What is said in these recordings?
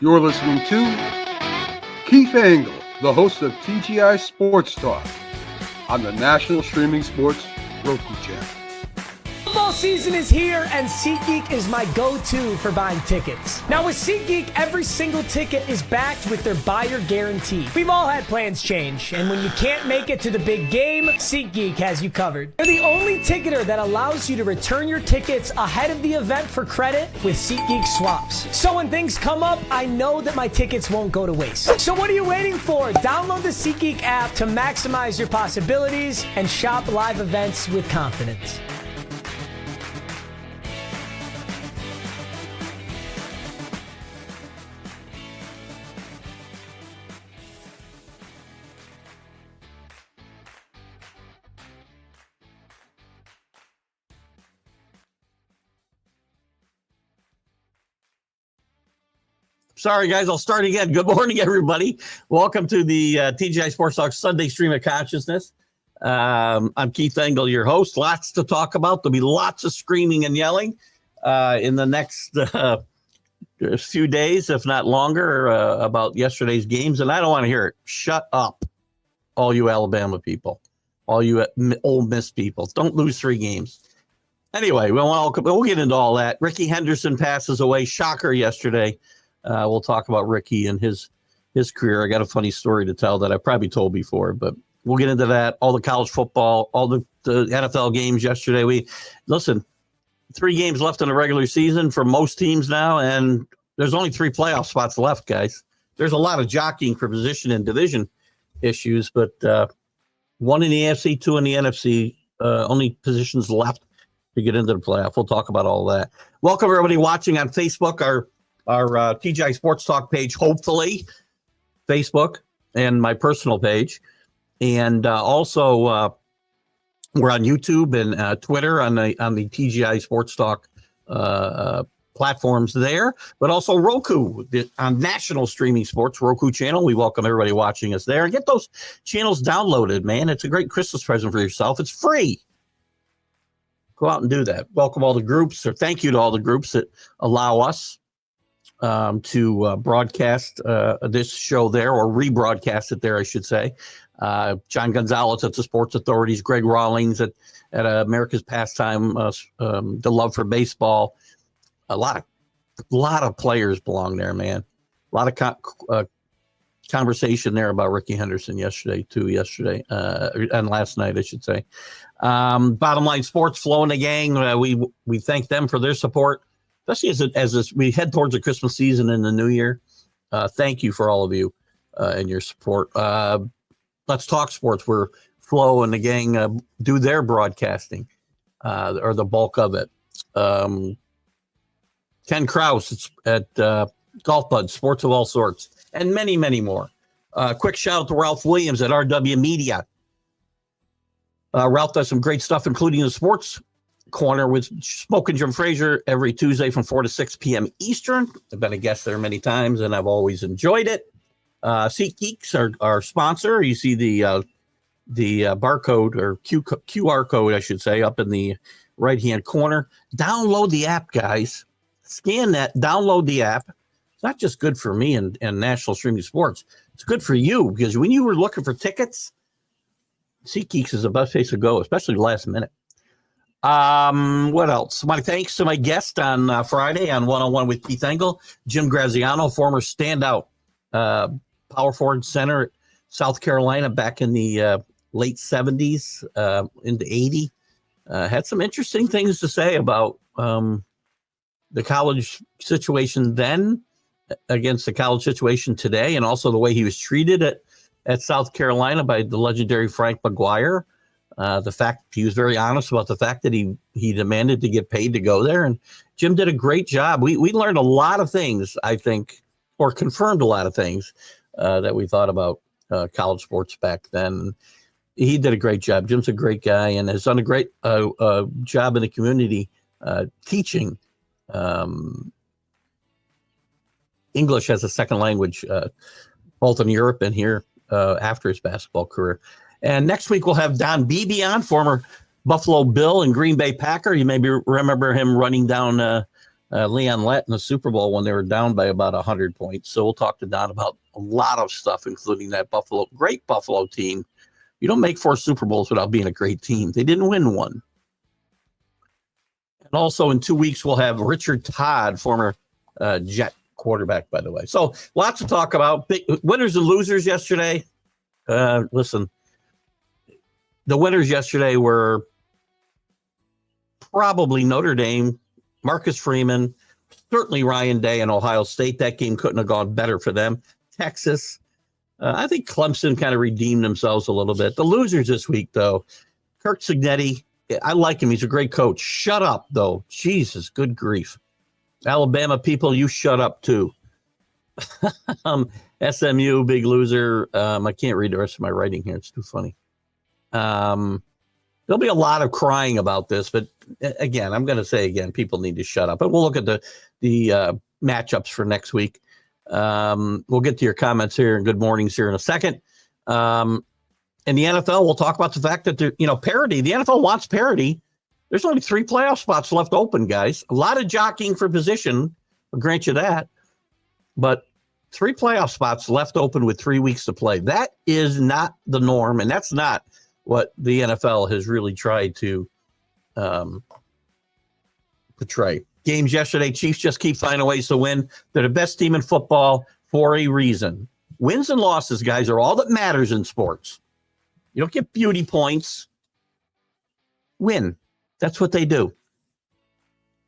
You're listening to Keith Engle, the host of TGI Sports Talk on the National Streaming Sports Roku channel. Football season is here, and SeatGeek is my go-to for buying tickets. Now with SeatGeek, every single ticket is backed with their buyer guarantee. We've all had plans change, and when you can't make it to the big game, SeatGeek has you covered. They're the only ticketer that allows you to return your tickets ahead of the event for credit with SeatGeek swaps. So when things come up, I know that my tickets won't go to waste. So what are you waiting for? Download the SeatGeek app to maximize your possibilities and shop live events with confidence. Sorry, guys, I'll start again. Good morning, everybody. Welcome to the TGI Sports Talk Sunday Stream of Consciousness. I'm Keith Engle, your host. Lots to talk about. There'll be lots of screaming and yelling in the next few days, if not longer, about yesterday's games. And I don't want to hear it. Shut up, all you Alabama people, all you Ole Miss people. Don't lose 3 games. Anyway, we'll get into all that. Ricky Henderson passes away. Shocker yesterday. We'll talk about Ricky and his career. I got a funny story to tell that I probably told before, but we'll get into that. All the college football, all the NFL games yesterday. Listen, 3 games left in the regular season for most teams now, and there's only 3 playoff spots left, guys. There's a lot of jockeying for position and division issues, but 1 in the AFC, 2 in the NFC, only positions left to get into the playoff. We'll talk about all that. Welcome, everybody watching on Facebook. Our TGI Sports Talk page, hopefully, Facebook, and my personal page. And also, we're on YouTube and Twitter on the TGI Sports Talk platforms there, but also Roku on National Streaming Sports Roku channel. We welcome everybody watching us there. And get those channels downloaded, man. It's a great Christmas present for yourself. It's free. Go out and do that. Welcome all the groups, or thank you to all the groups that allow us to broadcast this show there, or rebroadcast it there, I should say. John Gonzalez at the Sports Authorities, Greg Rawlings at America's Pastime, the Love for Baseball. A lot of players belong there, man. A lot of conversation there about Ricky Henderson yesterday and last night, I should say. Bottom Line Sports, Flo and the gang. We thank them for their support, especially as we head towards the Christmas season and the New Year. Thank you for all of you and your support. Let's Talk Sports, where Flo and the gang do their broadcasting, or the bulk of it. Ken Krause at Golf Bud, Sports of All Sorts, and many, many more. Quick shout out to Ralph Williams at RW Media. Ralph does some great stuff, including the Sports Corner with Smoking Jim Frazier every Tuesday from 4 to 6 p.m. Eastern. I've been a guest there many times, and I've always enjoyed it. SeatGeeks are our sponsor. You see the barcode, or QR code, I should say, up in the right-hand corner. Download the app, guys. Scan that. Download the app. It's not just good for me and National Streaming Sports. It's good for you, because when you were looking for tickets, SeatGeeks is the best place to go, especially last minute. What else? My thanks to my guest on Friday on 101 with Keith Engle, Jim Graziano, former standout power forward center at South Carolina back in the late 70s into 80. Had some interesting things to say about the college situation then against the college situation today, and also the way he was treated at South Carolina by the legendary Frank McGuire. The fact he was very honest about the fact that he demanded to get paid to go there, and Jim did a great job. We learned a lot of things, I think, or confirmed a lot of things that we thought about college sports back then. He did a great job. Jim's a great guy and has done a great job in the community teaching English as a second language, both in Europe and here after his basketball career. And next week we'll have Don Beebe on, former Buffalo Bill and Green Bay Packer. You maybe remember him running down Leon Lett in the Super Bowl when they were down by about 100 points. So we'll talk to Don about a lot of stuff, including that great Buffalo team. You don't make 4 Super Bowls without being a great team. They didn't win one. And also in 2 weeks, we'll have Richard Todd, former Jet quarterback, by the way. So lots to talk about. Big winners and losers yesterday. Listen, the winners yesterday were probably Notre Dame, Marcus Freeman, certainly Ryan Day and Ohio State. That game couldn't have gone better for them. Texas. I think Clemson kind of redeemed themselves a little bit. The losers this week, though, Kirk Cignetti. I like him. He's a great coach. Shut up, though. Jesus, good grief. Alabama people, you shut up, too. SMU, big loser. I can't read the rest of my writing here. It's too funny. There'll be a lot of crying about this, but again, I'm going to say again, people need to shut up. But we'll look at the matchups for next week. We'll get to your comments here and good mornings here in a second. In the NFL, we'll talk about the fact that parity. The NFL wants parity. There's only 3 playoff spots left open, guys. A lot of jockeying for position. I'll grant you that. But 3 playoff spots left open with 3 weeks to play. That is not the norm, and that's not what the NFL has really tried to portray. Games yesterday, Chiefs just keep finding ways to win. They're the best team in football for a reason. Wins and losses, guys, are all that matters in sports. You don't get beauty points. Win. That's what they do.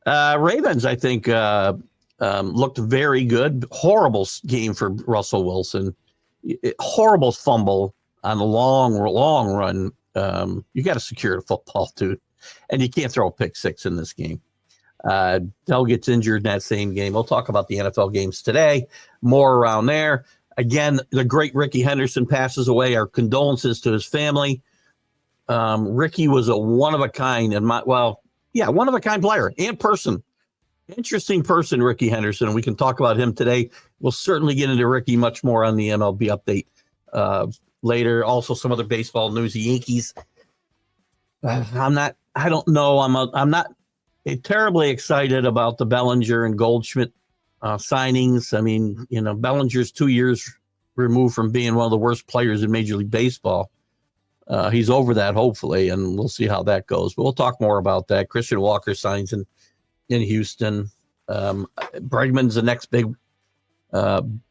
Ravens, I think, looked very good. Horrible game for Russell Wilson. Horrible fumble on the long run. You got to secure the football, dude. And you can't throw a pick 6 in this game. Dell gets injured in that same game. We'll talk about the NFL games today. More around there. Again, the great Ricky Henderson passes away. Our condolences to his family. Ricky was a one-of-a-kind one-of-a-kind player and person. Interesting person, Ricky Henderson, and we can talk about him today. We'll certainly get into Ricky much more on the MLB update later. Also, some other baseball news. The Yankees. I'm not terribly excited about the Bellinger and Goldschmidt signings. I mean, Bellinger's 2 years removed from being one of the worst players in Major League Baseball. He's over that, hopefully, and we'll see how that goes. But we'll talk more about that. Christian Walker signs in Houston. Bregman's the next big one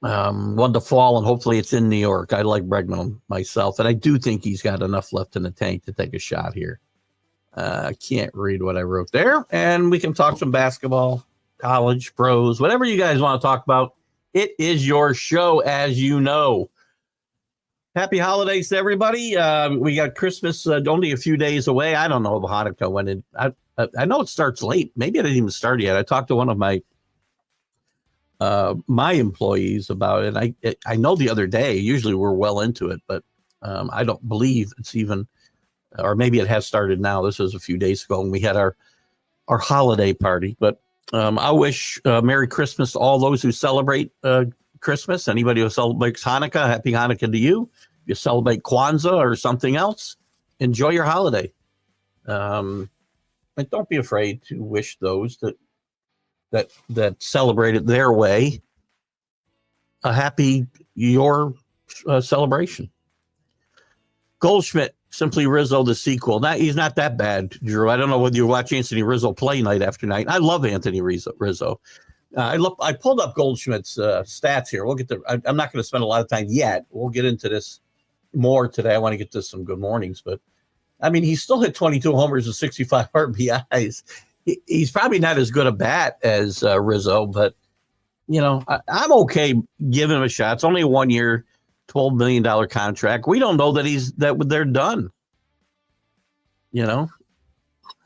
to fall, and hopefully it's in New York. I like Bregman myself, and I do think he's got enough left in the tank to take a shot here. I can't read what I wrote there, and we can talk some basketball, college, pros, whatever you guys want to talk about. It is your show, as you know. Happy holidays to everybody. We got Christmas only a few days away. I don't know if Hanukkah went in. I know it starts late. Maybe it didn't even start yet. I talked to one of my employees about it. I know the other day, usually we're well into it, but I don't believe it's even, or maybe it has started now. This was a few days ago, and we had our holiday party. But I wish Merry Christmas to all those who celebrate Christmas. Anybody who celebrates Hanukkah, Happy Hanukkah to you. If you celebrate Kwanzaa or something else, enjoy your holiday. And don't be afraid to wish those that celebrate it their way a happy celebration. Goldschmidt, Simply Rizzo, the sequel. He's not that bad, Drew. I don't know whether you watch Anthony Rizzo play night after night. I love Anthony Rizzo. I pulled up Goldschmidt's stats here. We'll get I'm not going to spend a lot of time yet. We'll get into this more today. I want to get to some good mornings, but I mean, he still hit 22 homers and 65 RBIs. He's probably not as good a bat as Rizzo, but I'm okay giving him a shot. It's only a 1 year, $12 million contract. We don't know that they're done.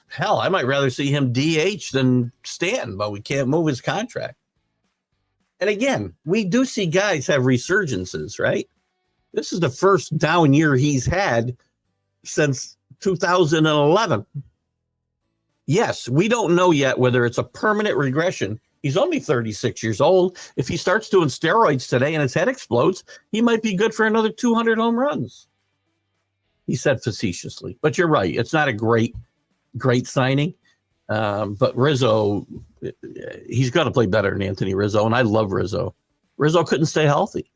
Hell, I might rather see him DH than Stanton, but we can't move his contract. And again, we do see guys have resurgences, right? This is the first down year he's had since 2011. Yes, we don't know yet whether it's a permanent regression. He's only 36 years old. If he starts doing steroids today and his head explodes, he might be good for another 200 home runs. He said facetiously. But you're right. It's not a great signing. But Rizzo, he's got to play better than Anthony Rizzo, and I love Rizzo. Rizzo couldn't stay healthy.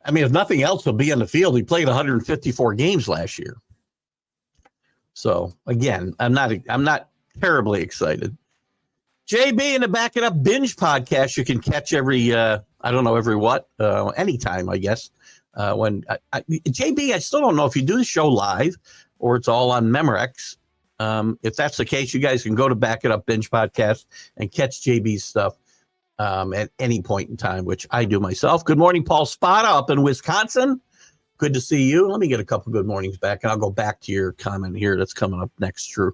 I mean, if nothing else, he'll be on the field. He played 154 games last year. So again, I'm not terribly excited. JB in the Back It Up Binge podcast, you can catch every anytime, I guess. JB, I still don't know if you do the show live or it's all on Memorex. If that's the case, you guys can go to Back It Up Binge podcast and catch JB's stuff at any point in time, which I do myself. Good morning, Paul Spada up in Wisconsin. Good to see you. Let me get a couple good mornings back, and I'll go back to your comment here that's coming up next, Drew.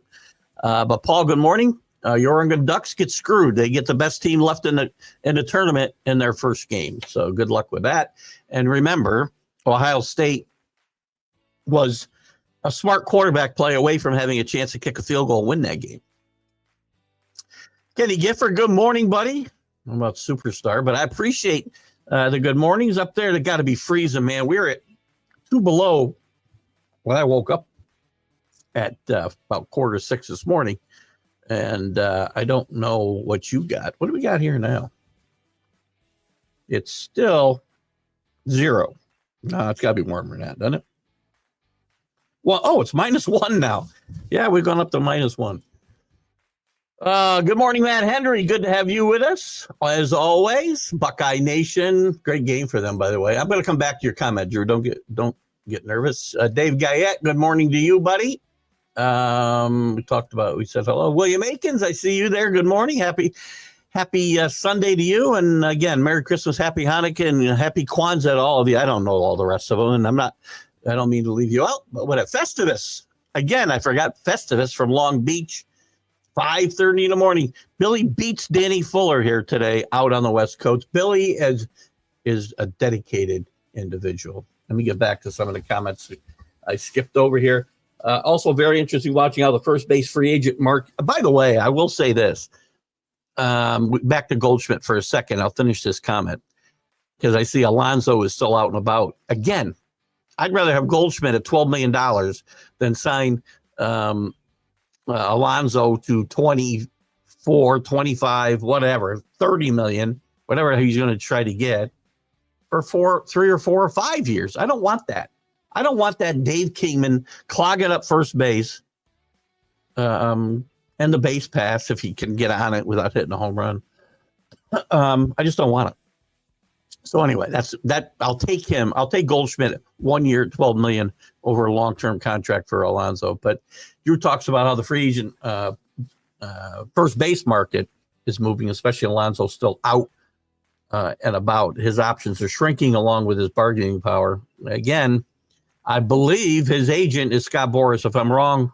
But Paul, good morning. Your Oregon Ducks get screwed. They get the best team left in the tournament in their first game. So good luck with that. And remember, Ohio State was a smart quarterback play away from having a chance to kick a field goal and win that game. Kenny Gifford, good morning, buddy. I'm about superstar, but I appreciate the good mornings up there. They got to be freezing, man. We're at 2 below when I woke up at about 5:45 this morning. And I don't know what you got. What do we got here now? It's still 0. No, it's got to be warmer than that, doesn't it? Well, it's -1 now. Yeah, we've gone up to -1. Good morning, Matt Henry. Good to have you with us, as always. Buckeye Nation. Great game for them, by the way. I'm going to come back to your comment, Drew. Don't get nervous. Dave Guyette, good morning to you, buddy. We said hello. William Akins, I see you there. Good morning. Happy Sunday to you. And again, Merry Christmas, Happy Hanukkah, and Happy Kwanzaa to all of you. I don't know all the rest of them, and I don't mean to leave you out, but what a Festivus. Again, I forgot Festivus from Long Beach, 5:30 in the morning. Billy beats Danny Fuller here today out on the West Coast. Billy is a dedicated individual. Let me get back to some of the comments I skipped over here. Also very interesting watching how the first base free agent mark. By the way, I will say this. Back to Goldschmidt for a second. I'll finish this comment because I see Alonso is still out and about. Again, I'd rather have Goldschmidt at $12 million than sign Alonso to 24, 25, whatever, 30 million, whatever he's going to try to get for 3 or 4 or 5 years. I don't want that. I don't want that Dave Kingman clogging up first base and the base pass if he can get on it without hitting a home run. I just don't want it. So anyway, that. I'll take him. I'll take Goldschmidt 1 year, $12 million over a long-term contract for Alonso. But Drew talks about how the free agent first base market is moving, especially Alonso still out and about. His options are shrinking along with his bargaining power. Again, I believe his agent is Scott Boras. If I'm wrong,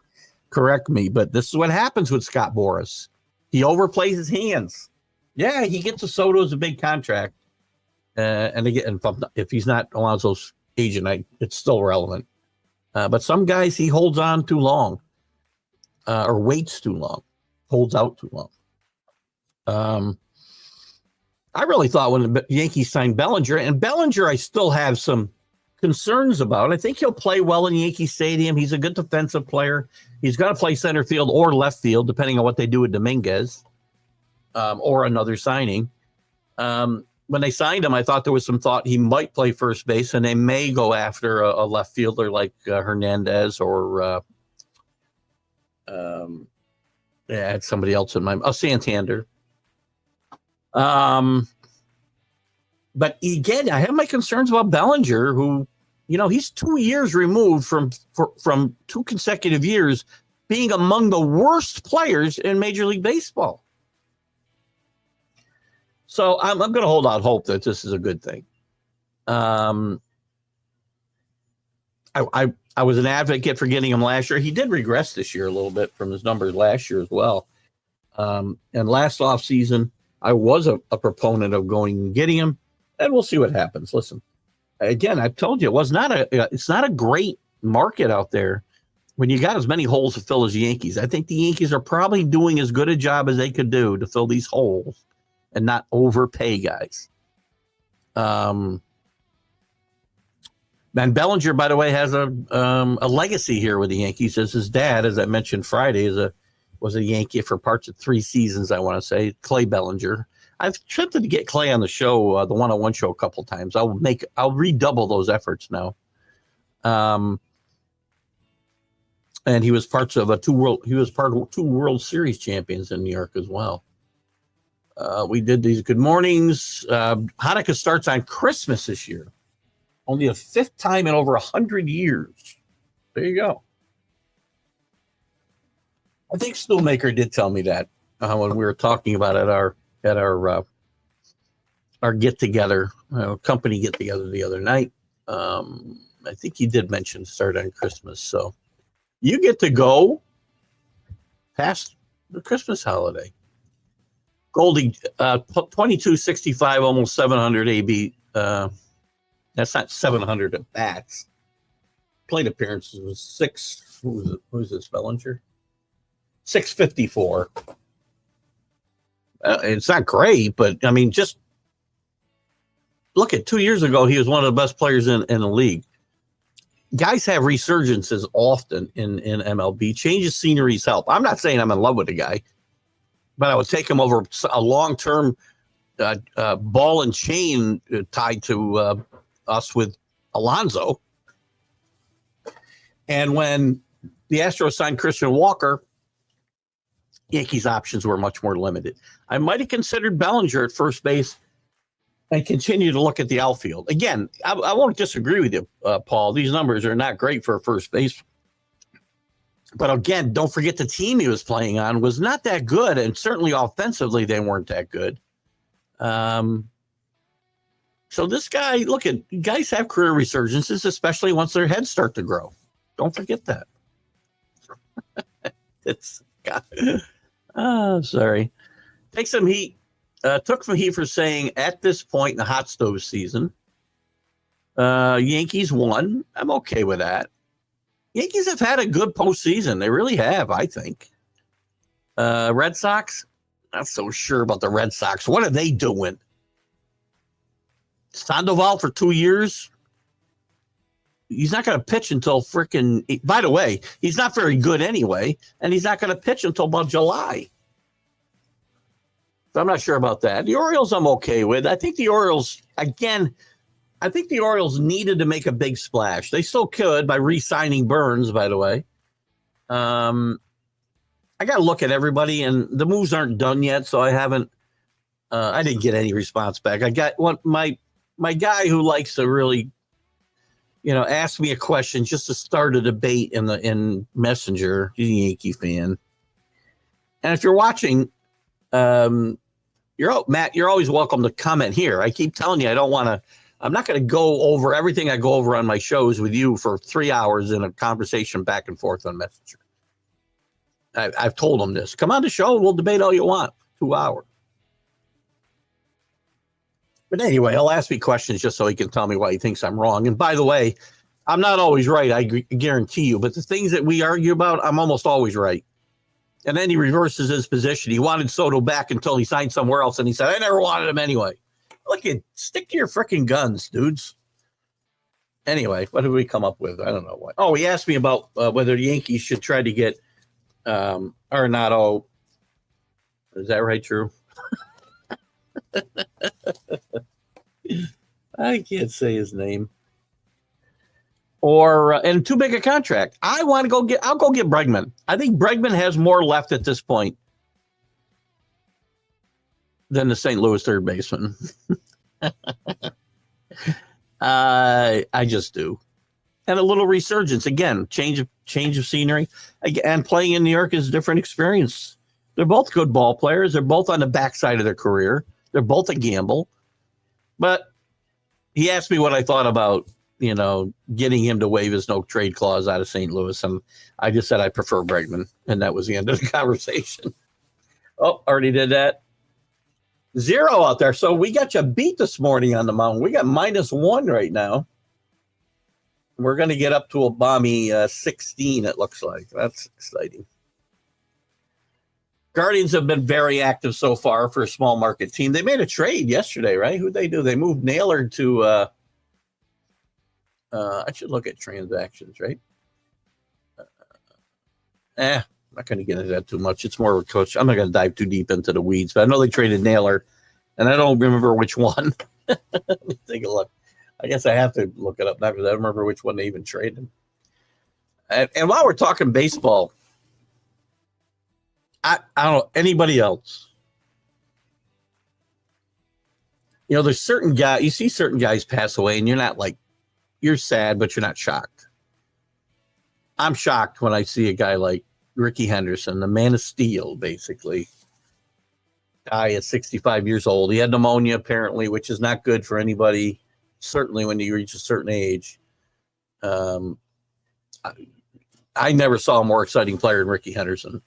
correct me. But this is what happens with Scott Boras. He overplays his hands. Yeah, he gets a Soto as a big contract. And again, if he's not Alonso's agent, it's still relevant. But some guys he holds on too long or waits too long, holds out too long. I really thought when the Yankees signed Bellinger, and Bellinger I still have some concerns about. I think he'll play well in Yankee Stadium. He's a good defensive player. He's got to play center field or left field, depending on what they do with Dominguez or another signing. When they signed him, I thought there was some thought he might play first base, and they may go after a left fielder like Hernandez or I had somebody else in mind. Santander. But again, I have my concerns about Bellinger, who, he's 2 years removed from 2 consecutive years being among the worst players in Major League Baseball. So I'm going to hold out hope that this is a good thing. I was an advocate for getting him last year. He did regress this year a little bit from his numbers last year as well. And last offseason, I was a proponent of going and getting him, and we'll see what happens. Listen, again, I've told you, it's not a great market out there when you got as many holes to fill as the Yankees. I think the Yankees are probably doing as good a job as they could do to fill these holes and not overpay guys. And Bellinger, by the way, has a legacy here with the Yankees, as his dad, as I mentioned Friday, is was a Yankee for parts of 3 seasons, I want to say. Clay Bellinger. I've attempted to get Clay on the show, the one-on-one show, a couple times. I'll redouble those efforts now. And he was part of 2 World Series champions in New York as well. We did these good mornings. Hanukkah starts on Christmas this year. Only the 5th time in over 100 years. There you go. I think Stoolmaker did tell me that when we were talking about it at our get together, company get together the other night. I think he did mention start on Christmas. So you get to go past the Christmas holiday. Goldie, 2265, almost 700 AB. That's not 700 at bats. Plate appearances was 6. Who's this, Bellinger? 654. It's not great, but I mean, just look at 2 years ago, he was one of the best players in the league. Guys have resurgences often in MLB. Change of sceneries help. I'm not saying I'm in love with the guy, but I would take him over a long-term ball and chain tied to us with Alonso. And when the Astros signed Christian Walker, Yankees options were much more limited. I might have considered Bellinger at first base and continue to look at the outfield. Again, I won't disagree with you, Paul. These numbers are not great for a first base. But again, don't forget the team he was playing on was not that good, and certainly offensively they weren't that good. So this guy, look at guys have career resurgences, especially once their heads start to grow. Don't forget that. It's God. Sorry. Take some heat. Took some heat for saying at this point in the hot stove season, Yankees won. I'm okay with that. Yankees have had a good postseason. They really have, I think. Red Sox, not so sure about the Red Sox. What are they doing? Sandoval for 2 years. He's not going to pitch until freaking. By the way, he's not very good anyway, and he's not going to pitch until about July. So I'm not sure about that. The Orioles, I'm okay with. I think the Orioles, again, needed to make a big splash. They still could by re-signing Burns, by the way. I got to look at everybody, and the moves aren't done yet, so I haven't. I didn't get any response back. I got my guy who likes to really, ask me a question just to start a debate in Messenger. He's a Yankee fan, and if you're watching, Matt, you're always welcome to comment here. I keep telling you, I'm not going to go over everything I go over on my shows with you for 3 hours in a conversation back and forth on Messenger. I've told him this. Come on the show. We'll debate all you want. 2 hours. But anyway, he'll ask me questions just so he can tell me why he thinks I'm wrong. And by the way, I'm not always right. I guarantee you. But the things that we argue about, I'm almost always right. And then he reverses his position. He wanted Soto back until he signed somewhere else. And he said, I never wanted him anyway. Look, stick to your freaking guns, dudes. Anyway, what did we come up with? I don't know what. Oh, he asked me about whether the Yankees should try to get Arenado. Is that right, Drew? I can't say his name. Or and too big a contract. I'll go get Bregman. I think Bregman has more left at this point than the St. Louis third baseman. I just do. And a little resurgence. Again, change of scenery. And playing in New York is a different experience. They're both good ball players. They're both on the backside of their career. They're both a gamble. But he asked me what I thought about, getting him to waive his no trade clause out of St. Louis. And I just said I prefer Bregman. And that was the end of the conversation. Oh, already did that. 0 out there. So we got you beat this morning on the mountain. We got -1 right now. We're going to get up to a balmy 16, it looks like. That's exciting. Guardians have been very active so far for a small market team. They made a trade yesterday, right? Who'd they do? They moved Naylor to I should look at transactions, right? not going to get into that too much. It's more of a coach. I'm not going to dive too deep into the weeds, but I know they traded Naylor, and I don't remember which one. Let me take a look. I guess I have to look it up now because I don't remember which one they even traded. And while we're talking baseball, I don't know anybody else. There's certain guys, you see certain guys pass away, and you're not like, you're sad, but you're not shocked. I'm shocked when I see a guy like Ricky Henderson, the man of steel, basically, die at 65 years old. He had pneumonia, apparently, which is not good for anybody, certainly when you reach a certain age. I never saw a more exciting player than Ricky Henderson.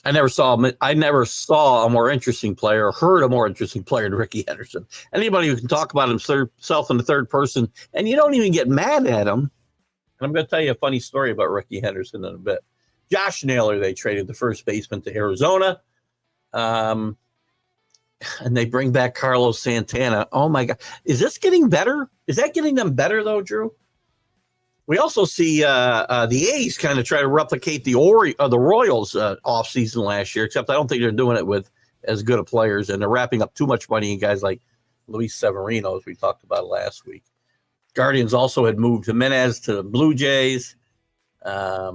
I never saw a more interesting player, or heard a more interesting player than Ricky Henderson. Anybody who can talk about himself in the third person, and you don't even get mad at him. And I'm going to tell you a funny story about Ricky Henderson in a bit. Josh Naylor, they traded the first baseman to Arizona. And they bring back Carlos Santana. Oh, my God. Is this getting better? Is that getting them better, though, Drew? We also see the A's kind of try to replicate the Royals offseason last year, except I don't think they're doing it with as good of players, and they're wrapping up too much money in guys like Luis Severino, as we talked about last week. Guardians also had moved Jimenez to the Blue Jays. Yeah.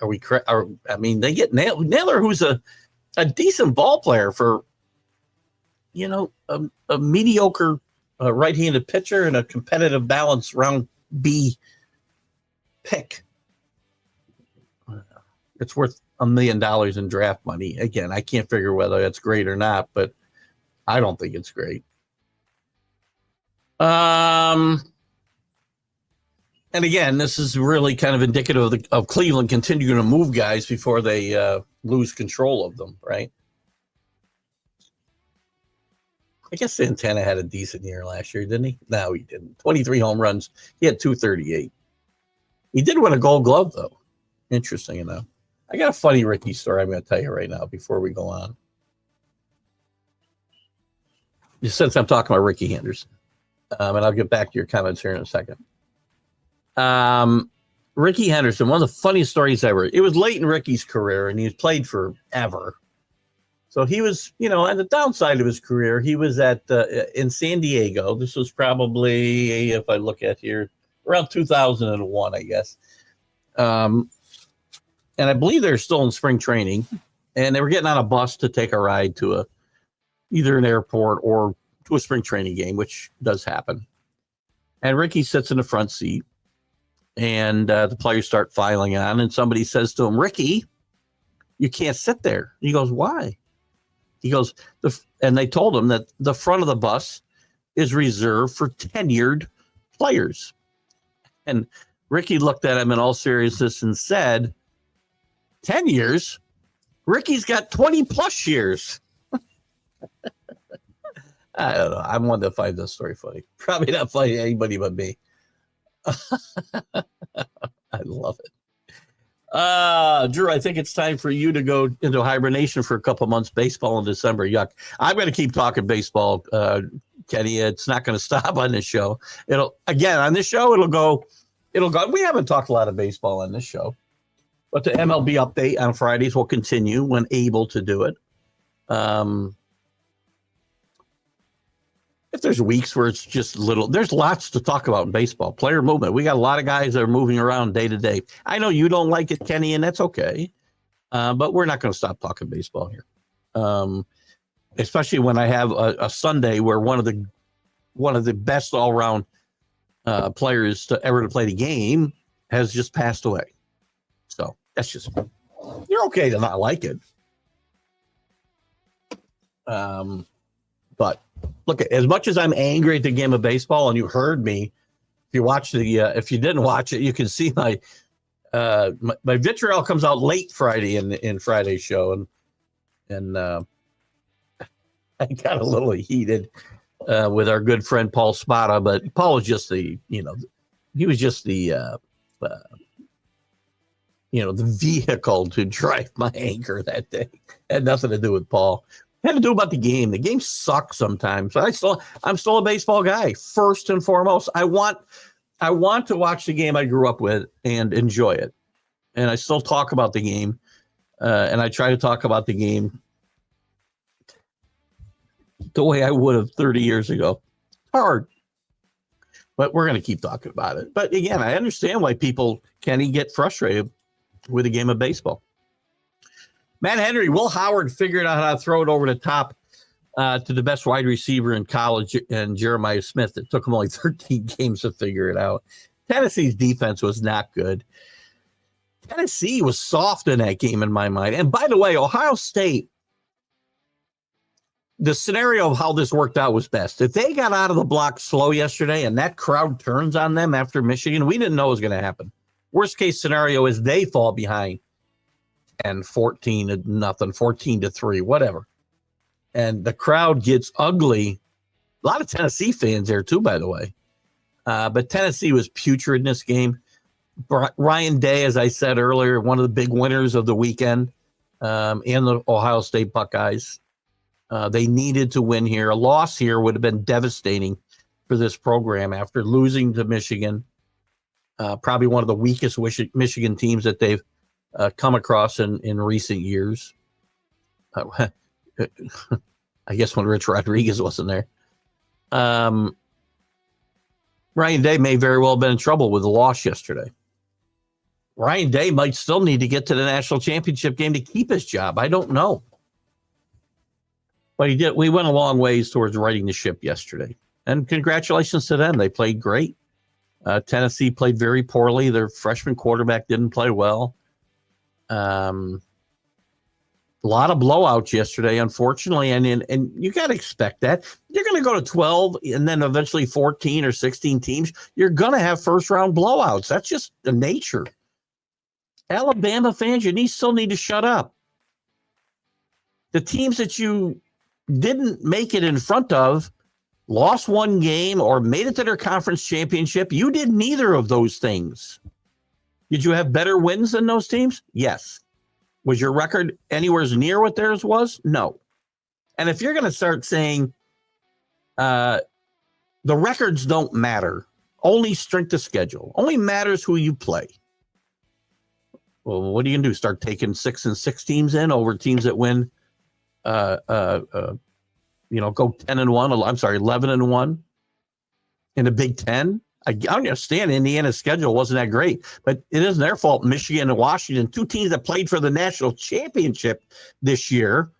They get Naylor, who's a decent ball player for, a mediocre right-handed pitcher and a competitive balance round B pick. It's worth $1 million in draft money. Again, I can't figure whether that's great or not, but I don't think it's great. And again, this is really kind of indicative of Cleveland continuing to move guys before they lose control of them, right? I guess Santana had a decent year last year, didn't he? No, he didn't. 23 home runs. He had 238. He did win a Gold Glove, though. Interesting enough. I got a funny Ricky story I'm going to tell you right now before we go on. Just since I'm talking about Ricky Henderson. And I'll get back to your comments here in a second. Ricky Henderson, one of the funniest stories ever. It was late in Ricky's career, and he's played forever. So he was, on the downside of his career, he was in San Diego. This was probably, if I look at here, around 2001, I guess. And I believe they're still in spring training, and they were getting on a bus to take a ride to either an airport or to a spring training game, which does happen. And Ricky sits in the front seat, and the players start filing on, and somebody says to him, "Ricky, you can't sit there." He goes, "Why?" He goes, and they told him that the front of the bus is reserved for tenured players. And Ricky looked at him in all seriousness and said, 10 years? Ricky's got 20 plus years. I don't know. I'm one that finds this story funny. Probably not funny to anybody but me. I love it. Drew, I think it's time for you to go into hibernation for a couple months. Baseball in December. Yuck. I'm going to keep talking baseball, Kenny. It's not going to stop on this show. It'll go. We haven't talked a lot of baseball on this show, but the MLB update on Fridays will continue when able to do it. If there's weeks where it's just there's lots to talk about in baseball. Player movement. We got a lot of guys that are moving around day to day. I know you don't like it, Kenny, and that's okay. But we're not going to stop talking baseball here. Especially when I have a Sunday where one of the best all-around players to ever to play the game has just passed away. So that's just, you're okay to not like it. But look, as much as I'm angry at the game of baseball, and you heard me, if you didn't watch it, you can see my vitriol comes out late Friday in Friday's show, and I got a little heated with our good friend Paul Spada, but Paul was just he was just the vehicle to drive my anger that day. It had nothing to do with Paul. It had to do about the game. The game sucks sometimes. But I'm still a baseball guy. First and foremost, I want to watch the game I grew up with and enjoy it. and I still talk about the game, and I try to talk about the game the way I would have 30 years ago. Hard. But we're going to keep talking about it. But again, I understand why people can get frustrated with a game of baseball. Matt Henry, Will Howard figured out how to throw it over the top to the best wide receiver in college, and Jeremiah Smith. It took him only 13 games to figure it out. Tennessee's defense was not good. Tennessee was soft in that game in my mind. And by the way, Ohio State, the scenario of how this worked out was best. If they got out of the block slow yesterday and that crowd turns on them after Michigan, we didn't know it was going to happen. Worst case scenario is they fall behind and 14-0, 14-3, whatever. And the crowd gets ugly. A lot of Tennessee fans there too, by the way. But Tennessee was putrid in this game. Ryan Day, as I said earlier, one of the big winners of the weekend, and the Ohio State Buckeyes. They needed to win here. A loss here would have been devastating for this program after losing to Michigan, probably one of the weakest Michigan teams that they've come across in recent years. I guess when Rich Rodriguez wasn't there. Ryan Day may very well have been in trouble with the loss yesterday. Ryan Day might still need to get to the national championship game to keep his job. I don't know. But he did. We went a long ways towards righting the ship yesterday. And congratulations to them. They played great. Tennessee played very poorly. Their freshman quarterback didn't play well. A lot of blowouts yesterday, unfortunately. And you got to expect that. You're going to go to 12 and then eventually 14 or 16 teams. You're going to have first-round blowouts. That's just the nature. Alabama fans, you still need to shut up. The teams that you didn't make it in front of, lost one game, or made it to their conference championship. You did neither of those things. Did you have better wins than those teams? Yes. Was your record anywhere near what theirs was? No. And if you're going to start saying the records don't matter, only strength of schedule, only matters who you play. Well, what are you going to do? Start taking 6-6 teams in over teams that win go 10-1. I'm sorry, 11-1 in the Big Ten. I understand Indiana's schedule wasn't that great, but it isn't their fault. Michigan and Washington, two teams that played for the national championship this year,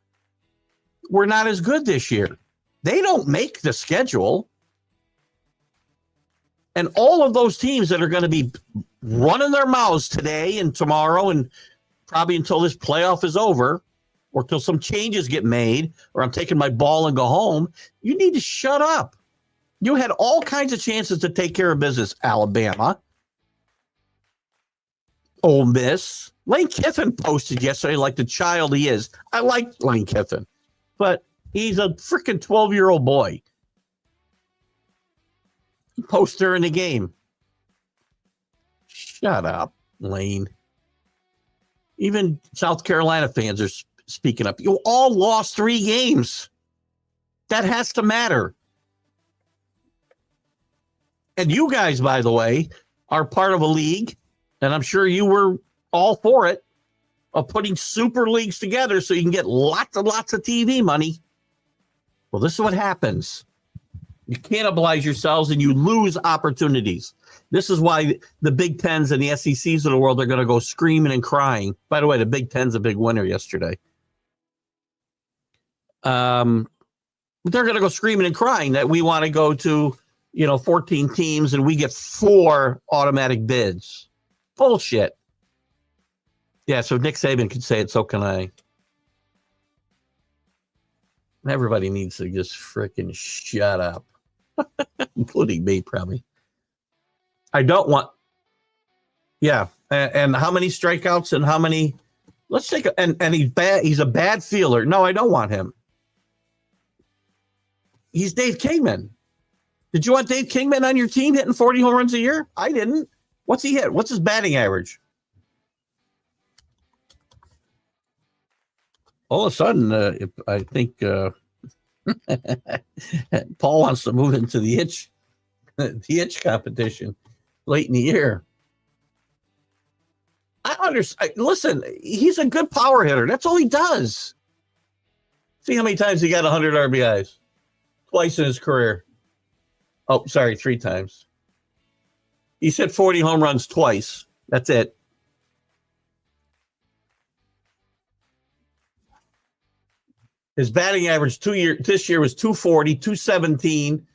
were not as good this year. They don't make the schedule. And all of those teams that are going to be running their mouths today and tomorrow and probably until this playoff is over, or till some changes get made, or I'm taking my ball and go home, you need to shut up. You had all kinds of chances to take care of business. Alabama, Ole Miss. Lane Kiffin posted yesterday like the child he is. I like Lane Kiffin, but he's a freaking 12-year-old boy. He posted during the game. Shut up, Lane. Even South Carolina fans are speaking up. You all lost 3 games. That has to matter. And you guys, by the way, are part of a league, and I'm sure you were all for it, of putting super leagues together so you can get lots and lots of TV money. Well, this is what happens. You cannibalize yourselves and you lose opportunities. This is why the Big Tens and the SECs of the world are going to go screaming and crying. By the way, the Big Ten's a big winner yesterday. They're going to go screaming and crying that we want to go to 14 teams and we get 4 automatic bids. Bullshit. Yeah, so Nick Saban can say it, so can I. Everybody needs to just freaking shut up. Including me, probably. I don't want. Yeah, and how many strikeouts and how many? Let's take and he's bad. He's a bad fielder. No, I don't want him. He's Dave Kingman. Did you want Dave Kingman on your team hitting 40 home runs a year? I didn't. What's he hit? What's his batting average? All of a sudden, I think Paul wants to move into the itch competition late in the year. I understand. Listen, he's a good power hitter. That's all he does. See how many times he got 100 RBIs? Twice in his career. Oh, sorry, 3 times. He's hit 40 home runs twice. That's it. His batting average this year was 240, 217,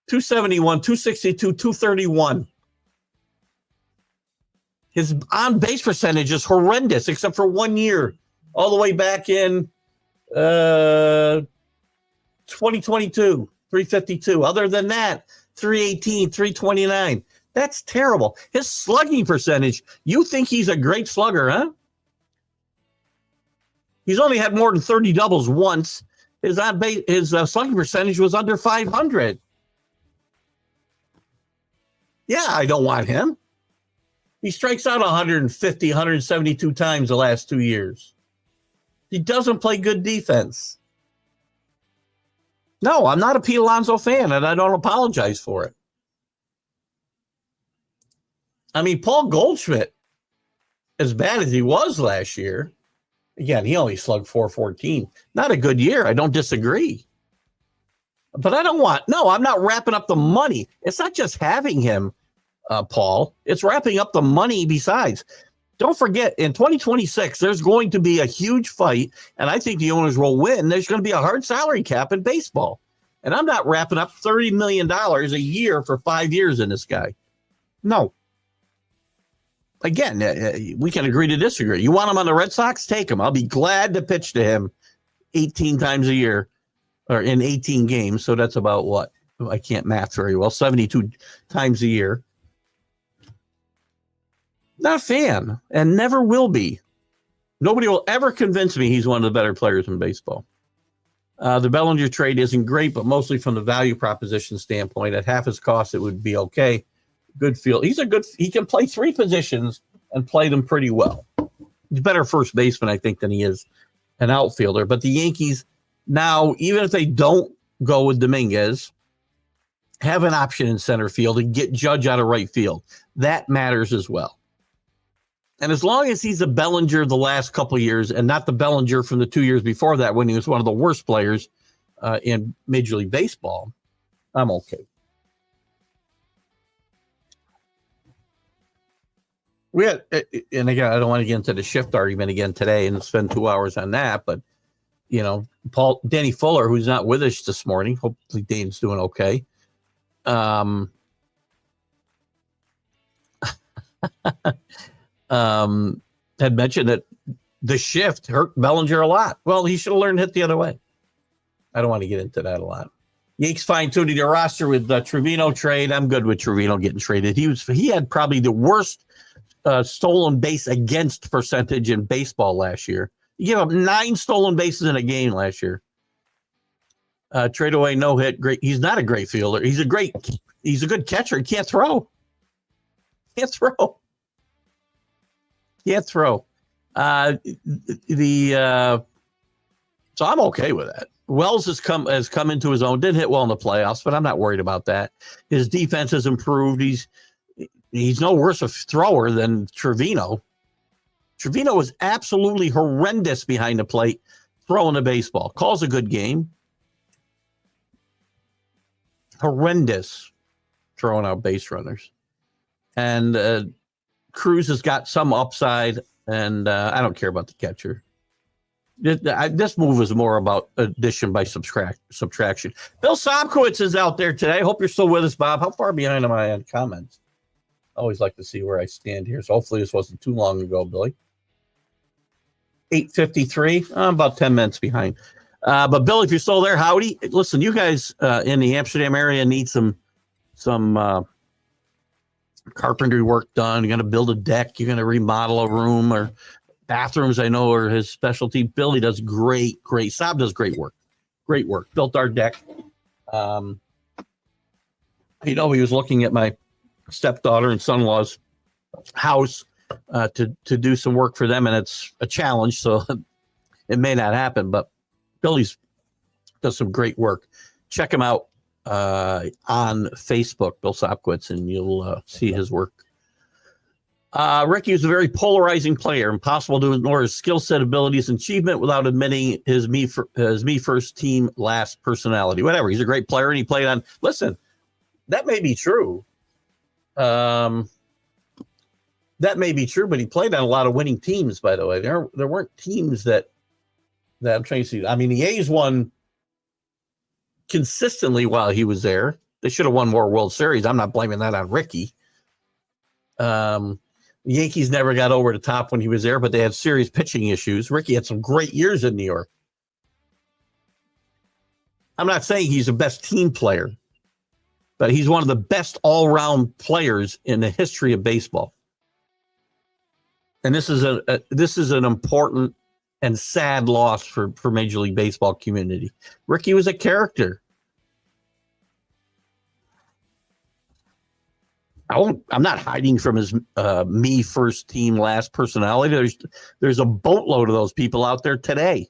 271, 262, 231. His on-base percentage is horrendous, except for 1 year, all the way back in 2022, 352. Other than that, 318, 329. That's terrible. His slugging percentage, you think he's a great slugger, huh? He's only had more than 30 doubles once. His slugging percentage was under 500. Yeah, I don't want him. He strikes out 150, 172 times the last 2 years. He doesn't play good defense. No, I'm not a Pete Alonso fan, and I don't apologize for it. I mean, Paul Goldschmidt, as bad as he was last year, again, he only slugged 414. Not a good year. I don't disagree. But I'm not wrapping up the money. It's not just having him, Paul. It's wrapping up the money besides. Don't forget, in 2026, there's going to be a huge fight, and I think the owners will win. There's going to be a hard salary cap in baseball. And I'm not wrapping up $30 million a year for 5 years in this guy. No. Again, we can agree to disagree. You want him on the Red Sox? Take him. I'll be glad to pitch to him 18 times a year or in 18 games. So that's about what? I can't math very well. 72 times a year. Not a fan and never will be. Nobody will ever convince me he's one of the better players in baseball. The Bellinger trade isn't great, but mostly from the value proposition standpoint. At half his cost, it would be okay. Good field. He can play 3 positions and play them pretty well. He's a better first baseman, I think, than he is an outfielder. But the Yankees now, even if they don't go with Dominguez, have an option in center field and get Judge out of right field. That matters as well. And as long as he's a Bellinger the last couple of years and not the Bellinger from the 2 years before that when he was one of the worst players in Major League Baseball, I'm okay. We had, and again, I don't want to get into the shift argument again today and spend 2 hours on that, but Danny Fuller, who's not with us this morning, hopefully Dane's doing okay. Had mentioned that the shift hurt Bellinger a lot. Well, he should have learned to hit the other way. I don't want to get into that a lot. Yanks fine-tuning their roster with the Trevino trade. I'm good with Trevino getting traded. He had probably the worst stolen base against percentage in baseball last year. He gave up 9 stolen bases in a game last year. Trade away, no hit. Great. He's not a great fielder. He's a good catcher. He can't throw. So I'm okay with that. Wells has come into his own. Didn't hit well in the playoffs, but I'm not worried about that. His defense has improved. He's no worse a thrower than Trevino. Trevino was absolutely horrendous behind the plate throwing the baseball. Calls a good game. Horrendous throwing out base runners. And Cruz has got some upside, and I don't care about the catcher. This move is more about addition by subtraction. Bill Sobkowitz is out there today. Hope you're still with us, Bob. How far behind am I on comments? I always like to see where I stand here. So hopefully this wasn't too long ago, Billy. 8:53. I'm about 10 minutes behind. But Bill, if you're still there, howdy. Listen, you guys in the Amsterdam area need some carpentry work done. You're going to build a deck. You're going to remodel a room or bathrooms. I know are his specialty. Billy does great. Saab does great work. Built our deck. He was looking at my stepdaughter and son-in-law's house to do some work for them, and it's a challenge, so it may not happen. But Billy's does some great work. Check him out on Facebook, Bill Sobkowitz, and you'll see his work Ricky is a very polarizing player. Impossible to ignore his skill set, abilities, and achievement without admitting his me first team last personality. Whatever. He's a great player, and he played on. Listen, that may be true. That may be true, but he played on a lot of winning teams. By the way, there weren't teams that I'm trying to see. I mean, the A's won consistently while he was there. They should have won more World Series. I'm not blaming that on Ricky. The Yankees never got over the top when he was there, but they had serious pitching issues. Ricky had some great years in New York. I'm not saying he's the best team player, but he's one of the best all-round players in the history of baseball. And this is an important and sad loss for Major League Baseball community. Ricky was a character. I'm not hiding from his me first team last personality. There's a boatload of those people out there today,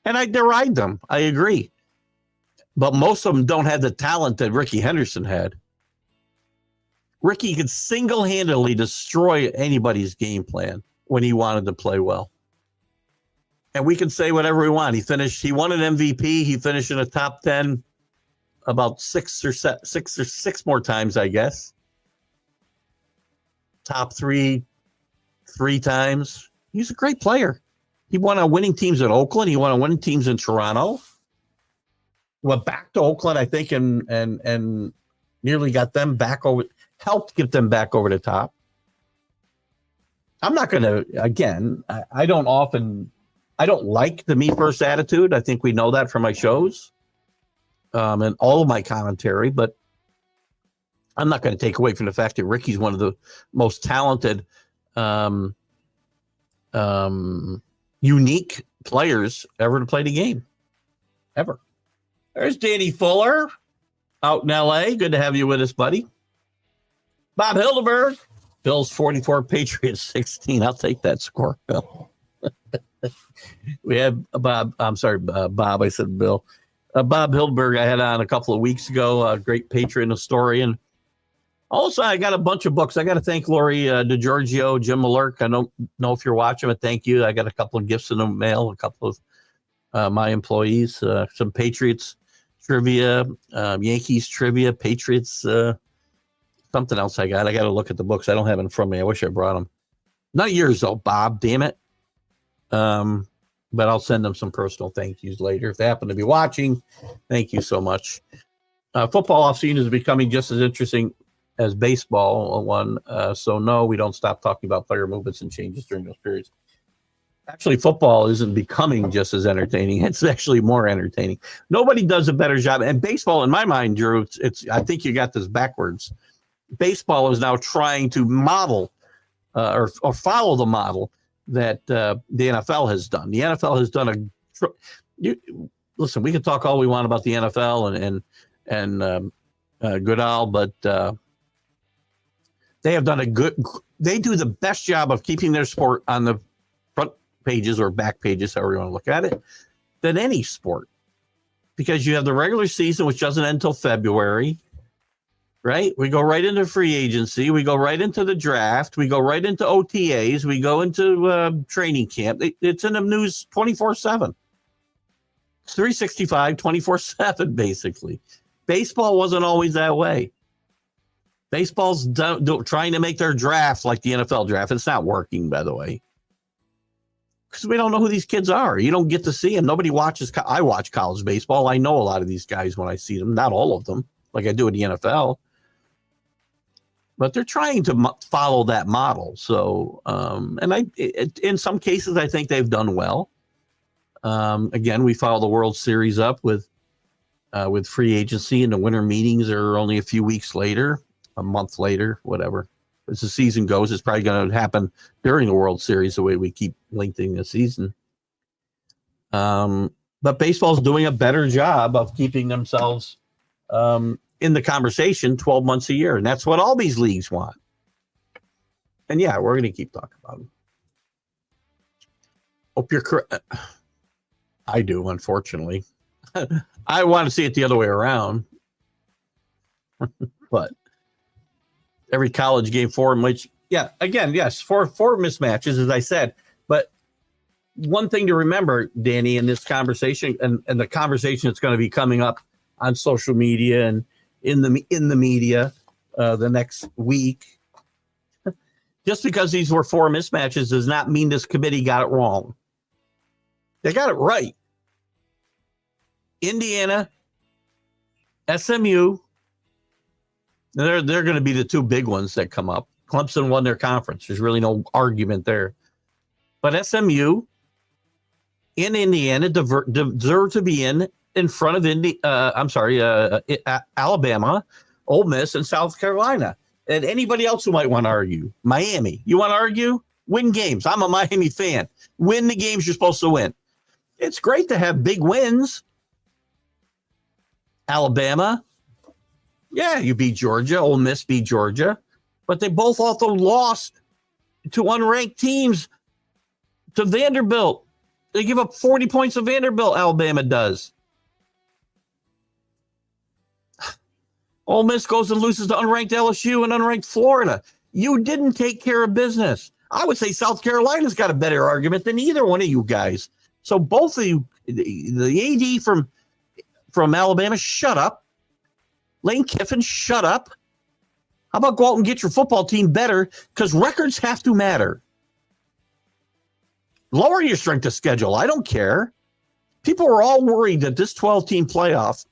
and I deride them. I agree, but most of them don't have the talent that Ricky Henderson had. Ricky could single-handedly destroy anybody's game plan when he wanted to play well. And we can say whatever we want. He won an MVP. He finished in the top 10 about six more times, I guess. Top three times. He's a great player. He won on winning teams at Oakland. He won on winning teams in Toronto. Went back to Oakland, I think, and nearly got them back over, helped get them back over the top. I'm not going to, again, I don't like the me first attitude. I think we know that from my shows and all of my commentary, but I'm not going to take away from the fact that Ricky's one of the most talented, unique players ever to play the game. Ever. There's Danny Fuller out in L.A. Good to have you with us, buddy. Bob Hildeberg. Bills 44, Patriots 16. I'll take that score, Bill. We have Bob. I'm sorry, Bob. I said Bill. Bob Hildeberg I had on a couple of weeks ago, a great Patriot historian. Also, I got a bunch of books. I got to thank Lori DiGiorgio, Jim Malurk. I don't know if you're watching, but thank you. I got a couple of gifts in the mail, a couple of my employees, some Patriots trivia, Yankees trivia, Patriots, something else I got. I got to look at the books. I don't have it in front of me. I wish I brought them. Not yours, though, Bob. Damn it. But I'll send them some personal thank yous later. If they happen to be watching, thank you so much. Football offseason is becoming just as interesting as baseball one. So no, we don't stop talking about player movements and changes during those periods. Actually, football isn't becoming just as entertaining. It's actually more entertaining. Nobody does a better job. And baseball, in my mind, Drew, I think you got this backwards. Baseball is now trying to model or follow the model that the NFL has done. The NFL has done listen, we can talk all we want about the NFL and Goodall, but they have done they do the best job of keeping their sport on the front pages or back pages, however you want to look at it, than any sport. Because you have the regular season, which doesn't end until February, right? We go right into free agency. We go right into the draft. We go right into OTAs. We go into training camp. It's in the news 24/7. It's 365, 24/7, basically. Baseball wasn't always that way. Baseball's trying to make their draft like the NFL draft. It's not working, by the way, because we don't know who these kids are. You don't get to see them. Nobody watches. I watch college baseball. I know a lot of these guys when I see them. Not all of them, like I do in the NFL. But they're trying to follow that model. So, in some cases, I think they've done well. Again, we follow the World Series up with free agency, and the winter meetings are only a few weeks later, a month later, whatever. As the season goes, it's probably going to happen during the World Series, the way we keep lengthening the season. But baseball's doing a better job of keeping themselves in the conversation 12 months a year, and that's what all these leagues want. And yeah, we're going to keep talking about them. Hope you're correct. I do, unfortunately. I want to see it the other way around. But every college game format Yeah, again, yes, four mismatches, as I said. But one thing to remember, Danny, in this conversation, and the conversation that's going to be coming up on social media and in the media the next week, just because these were four mismatches does not mean this committee got it wrong. They got it right. Indiana, SMU, they're going to be the two big ones that come up. Clemson won their conference. There's really no argument there. But SMU in Indiana deserve to be in front of Alabama, Ole Miss, and South Carolina. And anybody else who might want to argue. Miami. You want to argue? Win games. I'm a Miami fan. Win the games you're supposed to win. It's great to have big wins. Alabama. Yeah, you beat Georgia. Ole Miss beat Georgia. But they both also lost to unranked teams, to Vanderbilt. They give up 40 points to Vanderbilt, Alabama does. Ole Miss goes and loses to unranked LSU and unranked Florida. You didn't take care of business. I would say South Carolina's got a better argument than either one of you guys. So both of you, the AD from Alabama, shut up. Lane Kiffin, shut up. How about go out and get your football team better? Because records have to matter. Lower your strength of schedule. I don't care. People are all worried that this 12-team playoff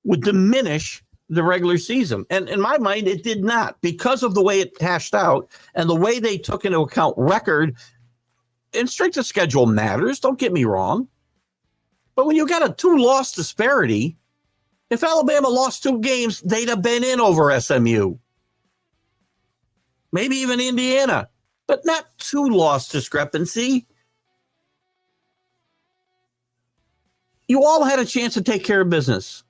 would diminish the regular season. And in my mind, it did not, because of the way it hashed out and the way they took into account record. And strength of schedule matters, don't get me wrong. But when you got a 2-loss disparity, if Alabama lost 2 games, they'd have been in over SMU. Maybe even Indiana, but not 2-loss discrepancy. You all had a chance to take care of business.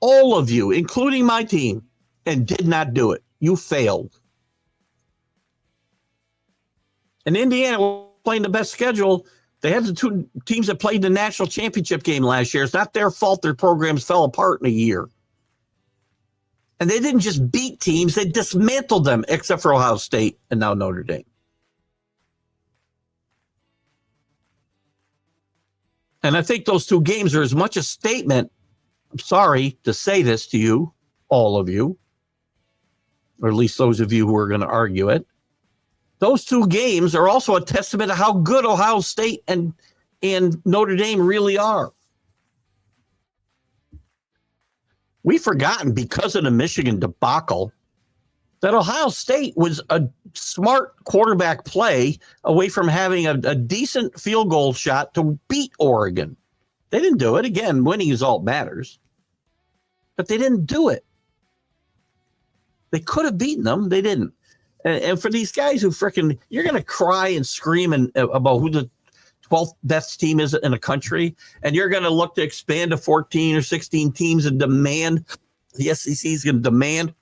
All of you, including my team, and did not do it. You failed. And Indiana was playing the best schedule. They had the 2 teams that played the national championship game last year. It's not their fault their programs fell apart in a year. And they didn't just beat teams, they dismantled them, except for Ohio State and now Notre Dame. And I think those 2 games are as much a statement. I'm sorry to say this to you, all of you, or at least those of you who are going to argue it. Those 2 games are also a testament to how good Ohio State and Notre Dame really are. We've forgotten, because of the Michigan debacle, that Ohio State was a smart quarterback play away from having a decent field goal shot to beat Oregon. They didn't do it. Again, winning is all that matters. But they didn't do it. They could have beaten them. They didn't. And for these guys who you're going to cry and scream about who the 12th best team is in the country, and you're going to look to expand to 14 or 16 teams and demand, the SEC is going to demand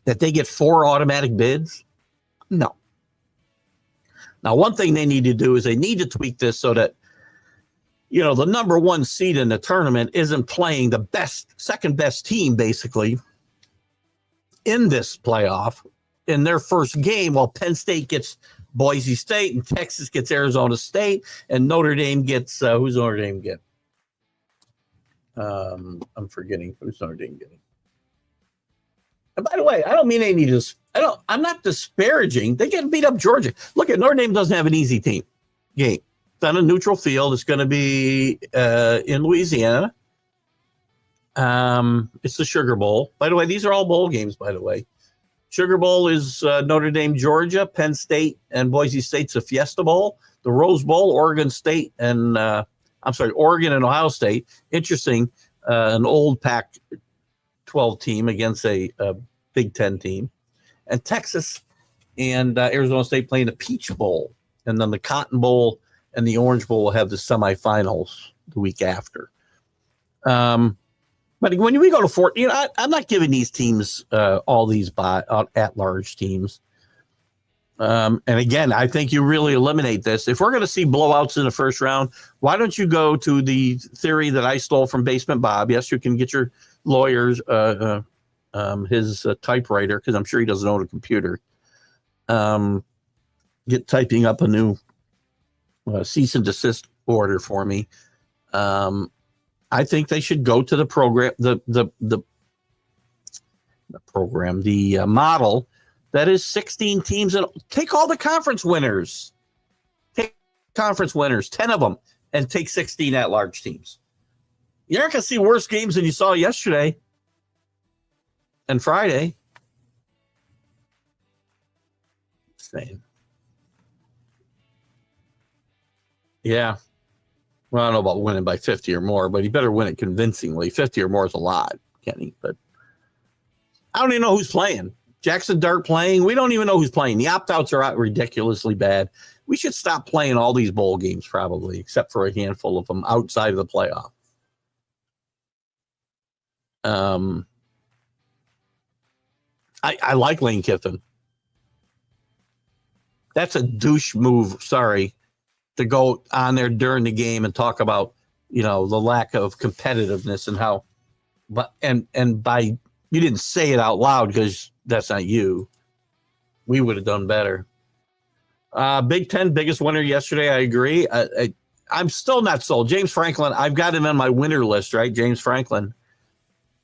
that they get 4 automatic bids? No. Now, one thing they need to do is they need to tweak this so that, the number 1 seed in the tournament isn't playing the second best team, basically, in this playoff in their first game, while Penn State gets Boise State and Texas gets Arizona State and Notre Dame gets, who's Notre Dame get? I'm forgetting who's Notre Dame getting. And by the way, I don't mean they need to, I'm not disparaging. They get beat up Georgia. Look, Notre Dame doesn't have an easy game. It's on a neutral field. It's going to be in Louisiana. It's the Sugar Bowl. By the way, these are all bowl games, by the way. Sugar Bowl is Notre Dame, Georgia, Penn State, and Boise State's a Fiesta Bowl. The Rose Bowl, Oregon and Ohio State. Interesting, an old Pac-12 team against a Big Ten team. And Texas and Arizona State playing the Peach Bowl. And then the Cotton Bowl and the Orange Bowl will have the semifinals the week after. But when we go to 14, I'm not giving these teams all these at-large teams. And again, I think you really eliminate this. If we're going to see blowouts in the first round, why don't you go to the theory that I stole from Basement Bob? Yes, you can get your lawyers his typewriter, because I'm sure he doesn't own a computer. Get typing up a new cease and desist order for me. I think they should go to the program, the model that is 16 teams, and take all the conference winners. Take conference winners, 10 of them, and take 16 at-large teams. You're not going to see worse games than you saw yesterday and Friday. Same. Yeah. Well, I don't know about winning by 50 or more, but he better win it convincingly. 50 or more is a lot, Kenny. But I don't even know who's playing. Jackson Dart playing. We don't even know who's playing. The opt-outs are out ridiculously bad. We should stop playing all these bowl games probably, except for a handful of them outside of the playoff. I like Lane Kiffin. That's a douche move. Sorry. To go on there during the game and talk about, the lack of competitiveness and how, and by, you didn't say it out loud because that's not you. We would have done better. Big Ten, biggest winner yesterday. I agree. I'm still not sold. James Franklin, I've got him on my winner list, right? James Franklin,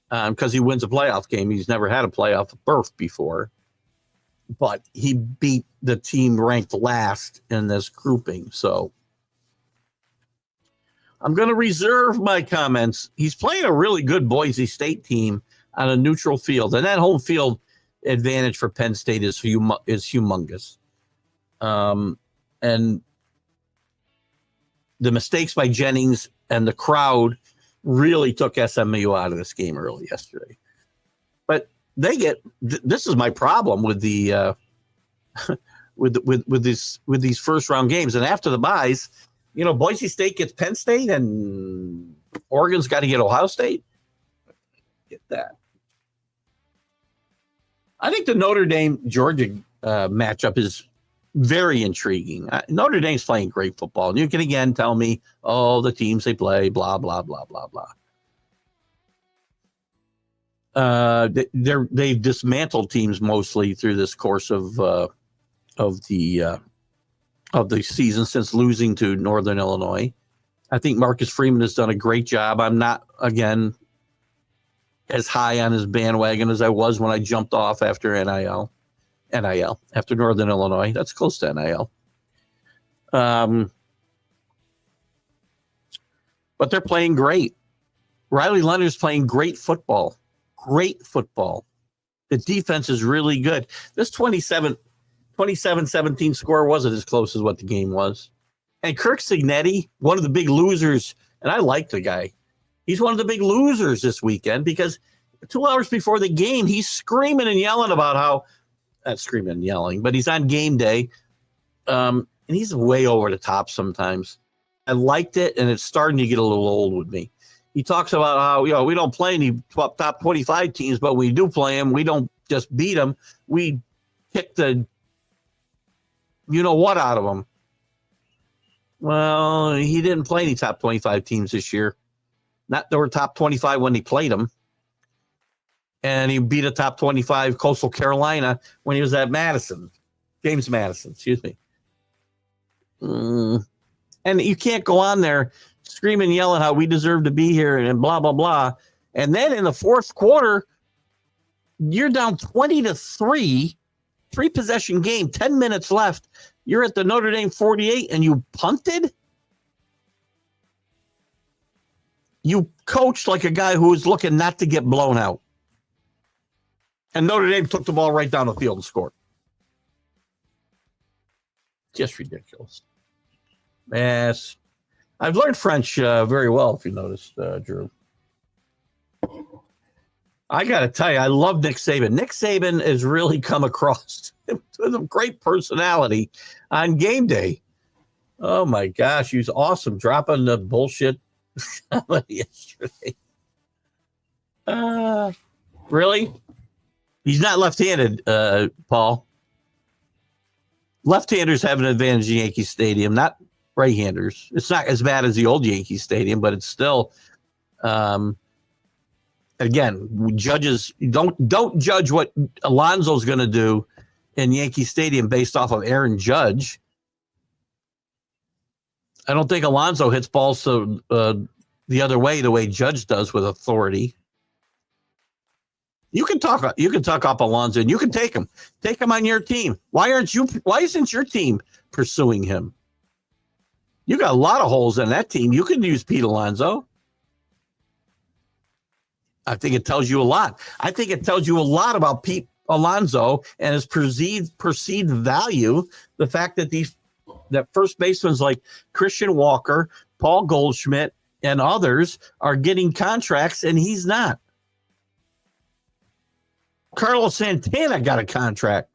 because he wins a playoff game. He's never had a playoff berth before. But he beat the team ranked last in this grouping. So I'm going to reserve my comments. He's playing a really good Boise State team on a neutral field. And that home field advantage for Penn State is humongous. And the mistakes by Jennings and the crowd really took SMU out of this game early yesterday. But this is my problem with the with these first round games. And after the byes, Boise State gets Penn State and Oregon's got to get Ohio State. Get that. I think the Notre Dame Georgia matchup is very intriguing. Notre Dame's playing great football. And you can again tell me, the teams they play, blah blah blah blah blah. They've dismantled teams mostly through this course of the season since losing to Northern Illinois. I think Marcus Freeman has done a great job. I'm not again as high on his bandwagon as I was when I jumped off after NIL after Northern Illinois. That's close to NIL. But they're playing great. Riley Leonard's playing great football. Great football. The defense is really good. This 27-17 score wasn't as close as what the game was. And Kirk Cignetti, one of the big losers, and I like the guy. He's one of the big losers this weekend because 2 hours before the game, he's screaming and yelling about how, not screaming and yelling, but he's on game day. And he's way over the top sometimes. I liked it, and it's starting to get a little old with me. He talks about how, we don't play any top 25 teams, but we do play them. We don't just beat them. We kick the what out of them. Well, he didn't play any top 25 teams this year. There were top 25 when he played them. And he beat a top 25 Coastal Carolina when he was at James Madison, excuse me. And you can't go on there screaming, yelling how we deserve to be here and blah, blah, blah. And then in the fourth quarter, you're down 20-3, 3-possession game, 10 minutes left. You're at the Notre Dame 48 and you punted? You coached like a guy who was looking not to get blown out. And Notre Dame took the ball right down the field and scored. Just ridiculous. Yes. I've learned French very well, if you noticed, Drew. I got to tell you, I love Nick Saban. Nick Saban has really come across with a great personality on game day. Oh, my gosh. He was awesome dropping the bullshit yesterday. Really? He's not left-handed, Paul. Left-handers have an advantage in Yankee Stadium, not right-handers. It's not as bad as the old Yankee Stadium, but it's still again, judges don't judge what Alonso's going to do in Yankee Stadium based off of Aaron Judge. I don't think Alonso hits balls to the other way the way Judge does with authority. You can talk up Alonso and you can take him on your team. Why isn't your team pursuing him? You got a lot of holes in that team. You could use Pete Alonso. I think it tells you a lot. I think it tells you a lot about Pete Alonso and his perceived value. The fact that first basemen like Christian Walker, Paul Goldschmidt, and others are getting contracts and he's not. Carlos Santana got a contract.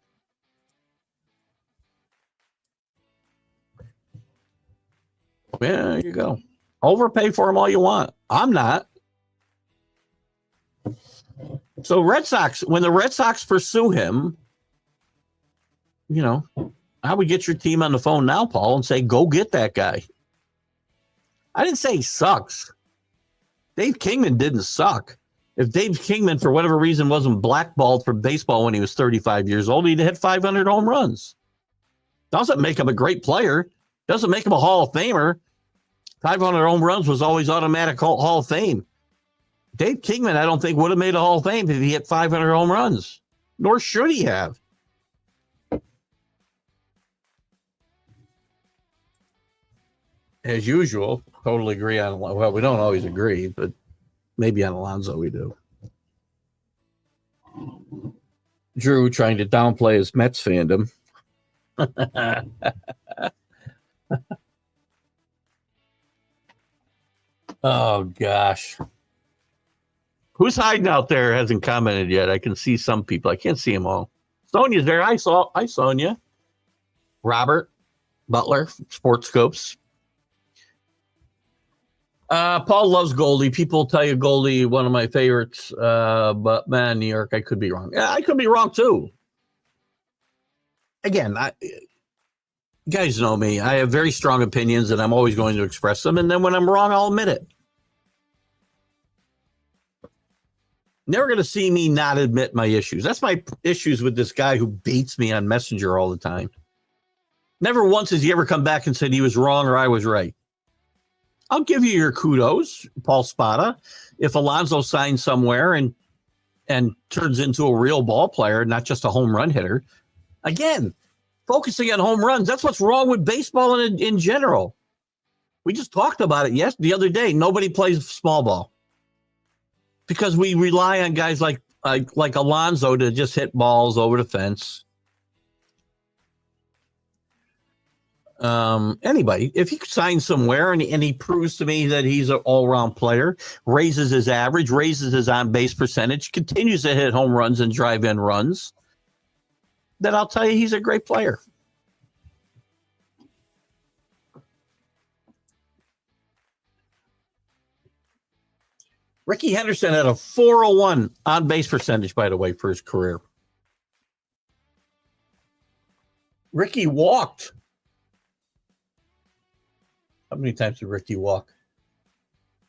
Yeah, there you go. Overpay for him all you want. I'm not. So when the Red Sox pursue him, I would get your team on the phone now, Paul, and say, go get that guy. I didn't say he sucks. Dave Kingman didn't suck. If Dave Kingman, for whatever reason, wasn't blackballed from baseball when he was 35 years old, he'd hit 500 home runs. Doesn't make him a great player. Doesn't make him a Hall of Famer. 500 home runs was always automatic Hall of Fame. Dave Kingman, I don't think, would have made a Hall of Fame if he hit 500 home runs. Nor should he have. As usual, totally agree on, well, we don't always agree, but maybe on Alonso we do. Drew trying to downplay his Mets fandom. Oh, gosh. Who's hiding out there hasn't commented yet? I can see some people. I can't see them all. Sonia's there. Hi, Sonia. Robert Butler, Sports Scopes. Paul loves Goldie. People tell you Goldie, one of my favorites. But man, New York, I could be wrong. Yeah, I could be wrong too. Again, you guys know me. I have very strong opinions and I'm always going to express them. And then when I'm wrong, I'll admit it. Never going to see me not admit my issues. That's my issues with this guy who beats me on Messenger all the time. Never once has he ever come back and said he was wrong or I was right. I'll give you your kudos, Paul Spada. If Alonso signs somewhere and turns into a real ball player, not just a home run hitter, again, focusing on home runs, that's what's wrong with baseball in general. We just talked about it the other day. Nobody plays small ball because we rely on guys like Alonso to just hit balls over the fence. Anybody, if he signs somewhere and he proves to me that he's an all-around player, raises his average, raises his on-base percentage, continues to hit home runs and drive in runs, then I'll tell you he's a great player. Ricky Henderson had a 401 on-base percentage, by the way, for his career. Ricky walked. How many times did Ricky walk?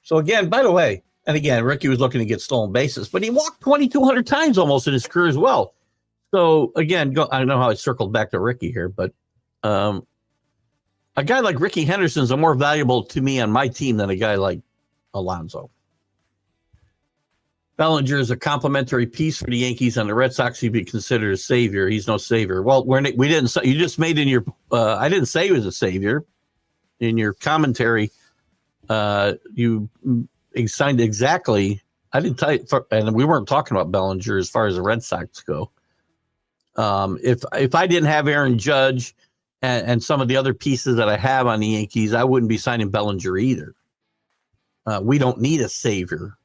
So again, by the way, and again, Ricky was looking to get stolen bases, but he walked 2,200 times almost in his career as well. So again, I don't know how I circled back to Ricky here, but a guy like Ricky Henderson's more valuable to me on my team than a guy like Alonso. Bellinger is a complimentary piece for the Yankees and the Red Sox. He'd be considered a savior. He's no savior. Well, we didn't. You just made in your. I didn't say he was a savior. In your commentary, you signed exactly. I didn't tell you, and we weren't talking about Bellinger as far as the Red Sox go. If I didn't have Aaron Judge and some of the other pieces that I have on the Yankees, I wouldn't be signing Bellinger either. We don't need a savior.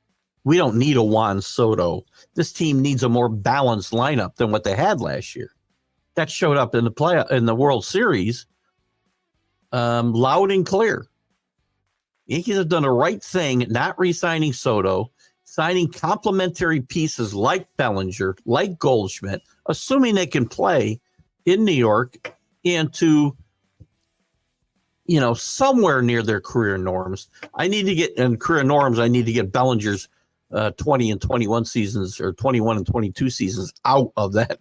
We don't need a Juan Soto. This team needs a more balanced lineup than what they had last year. That showed up in the World Series. Loud and clear. Yankees have done the right thing, not re-signing Soto, signing complementary pieces like Bellinger, like Goldschmidt, assuming they can play in New York into, somewhere near their career norms. I need to get Bellinger's 20 and 21 seasons or 21 and 22 seasons out of that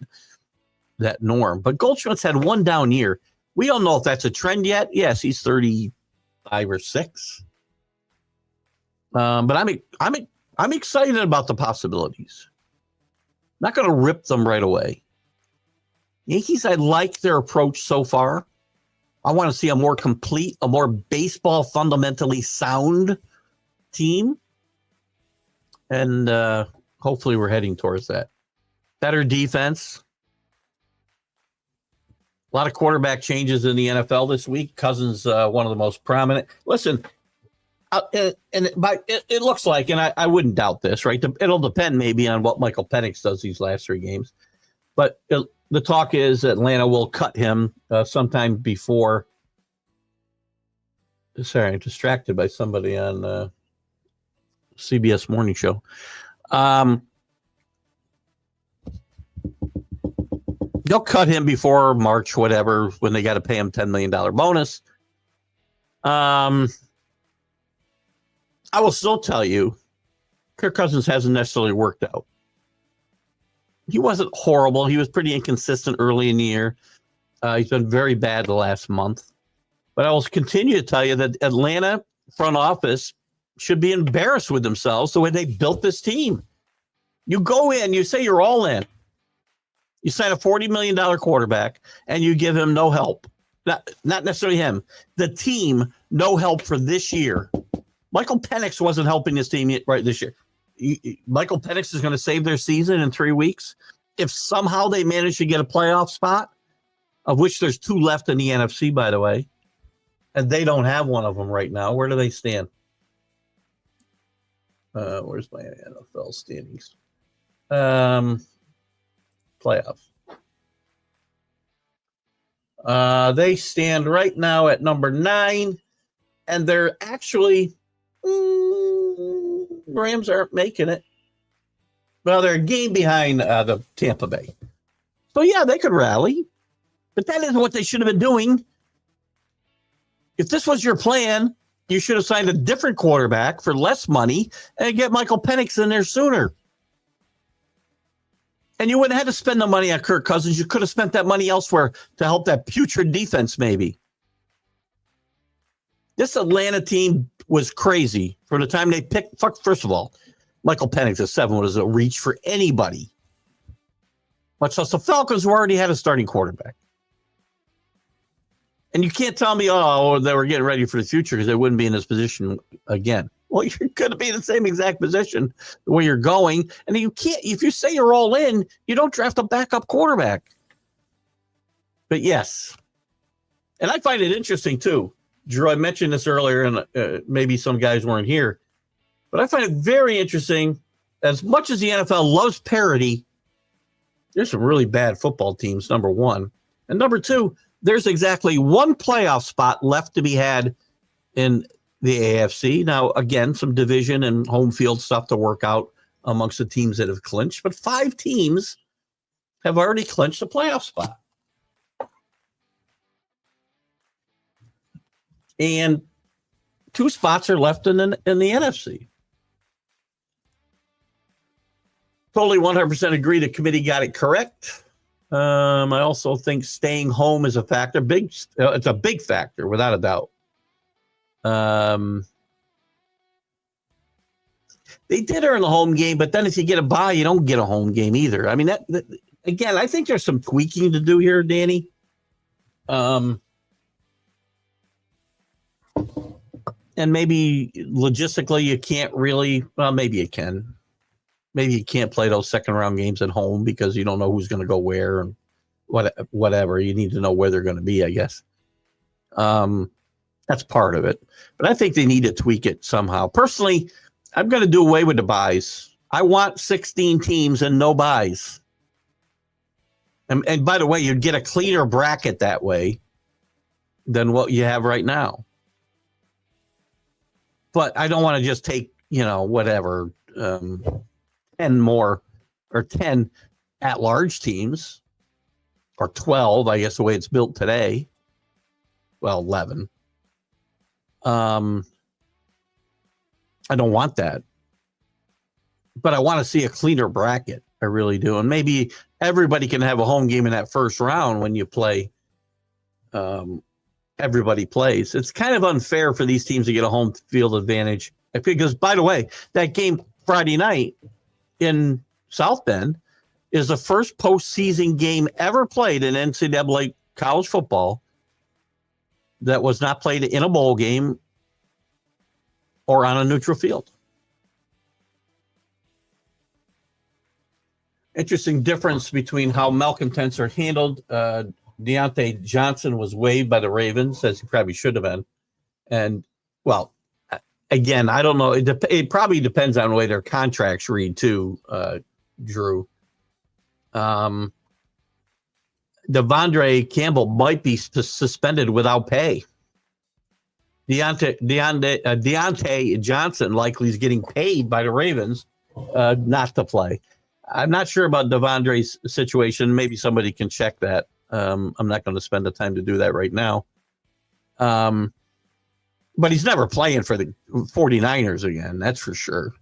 norm. But Goldschmidt's had one down year. We don't know if that's a trend yet. Yes, he's 35 or 6. But I'm excited about the possibilities. Not going to rip them right away. Yankees, I like their approach so far. I want to see a more complete, a more baseball fundamentally sound team. And hopefully we're heading towards that. Better defense. A lot of quarterback changes in the NFL this week. Cousins, one of the most prominent. Listen, it looks like, and I wouldn't doubt this, right? It'll depend maybe on what Michael Penix does these last 3 games. But the talk is Atlanta will cut him sometime before. Sorry, I'm distracted by somebody on CBS Morning Show. They'll cut him before March, whatever, when they got to pay him $10 million bonus. I will still tell you, Kirk Cousins hasn't necessarily worked out. He wasn't horrible. He was pretty inconsistent early in the year. He's been very bad the last month. But I will continue to tell you that Atlanta front office should be embarrassed with themselves the way they built this team. You go in, you say you're all in. You sign a $40 million quarterback, and you give him no help. Not necessarily him. The team, no help for this year. Michael Penix wasn't helping this team right this year. Michael Penix is going to save their season in 3 weeks. If somehow they manage to get a playoff spot, of which there's 2 left in the NFC, by the way, and they don't have one of them right now, where do they stand? Where's my NFL standings? Playoffs. They stand right now at number 9, and they're actually Rams aren't making it. Well, they're a game behind the Tampa Bay. So, yeah, they could rally, but that isn't what they should have been doing. If this was your plan, you should have signed a different quarterback for less money and get Michael Penix in there sooner. And you wouldn't have had to spend the money on Kirk Cousins. You could have spent that money elsewhere to help that putrid defense, maybe. This Atlanta team was crazy from the time they picked. First of all, Michael Penix at 7 was a reach for anybody, much less the Falcons, who already had a starting quarterback. And you can't tell me, they were getting ready for the future because they wouldn't be in this position again. Well, you're going to be in the same exact position where you're going. And you can't, if you say you're all in, you don't draft a backup quarterback. But yes. And I find it interesting too. Drew, I mentioned this earlier, and maybe some guys weren't here. But I find it very interesting. As much as the NFL loves parity, there's some really bad football teams, number one. And number two, there's exactly one playoff spot left to be had in the AFC. Now, again, some division and home field stuff to work out amongst the teams that have clinched. But 5 teams have already clinched a playoff spot. And 2 spots are left in the NFC. Totally 100% agree the committee got it correct. I also think staying home is a factor. It's a big factor, without a doubt. They did earn the home game, but then if you get a bye, you don't get a home game either. I mean, that again, I think there's some tweaking to do here, Danny. And maybe logistically you can't really, well, maybe you can. Maybe you can't play those second round games at home because you don't know who's going to go where and whatever. You need to know where they're going to be, I guess. That's part of it. But I think they need to tweak it somehow. Personally, I'm going to do away with the buys. I want 16 teams and no buys. And by the way, you'd get a cleaner bracket that way than what you have right now. But I don't want to just take, whatever, 10 more or 10 at-large teams, or 12, I guess, the way it's built today. Well, 11. I don't want that. but I want to see a cleaner bracket. I really do. And maybe everybody can have a home game in that first round when you play. Everybody plays. It's kind of unfair for these teams to get a home field advantage. Because, by the way, that game Friday night in South Bend is the first postseason game ever played in NCAA college football that was not played in a bowl game or on a neutral field. Interesting difference between how malcontents are handled. Deontay Johnson was waived by the Ravens, as he probably should have been. And, well, again, I don't know. It probably depends on the way their contracts read, too, Drew. Devondre Campbell might be suspended without pay. Deontay Johnson likely is getting paid by the Ravens not to play. I'm not sure about Devondre's situation. Maybe somebody can check that. I'm not going to spend the time to do that right now. But he's never playing for the 49ers again, that's for sure.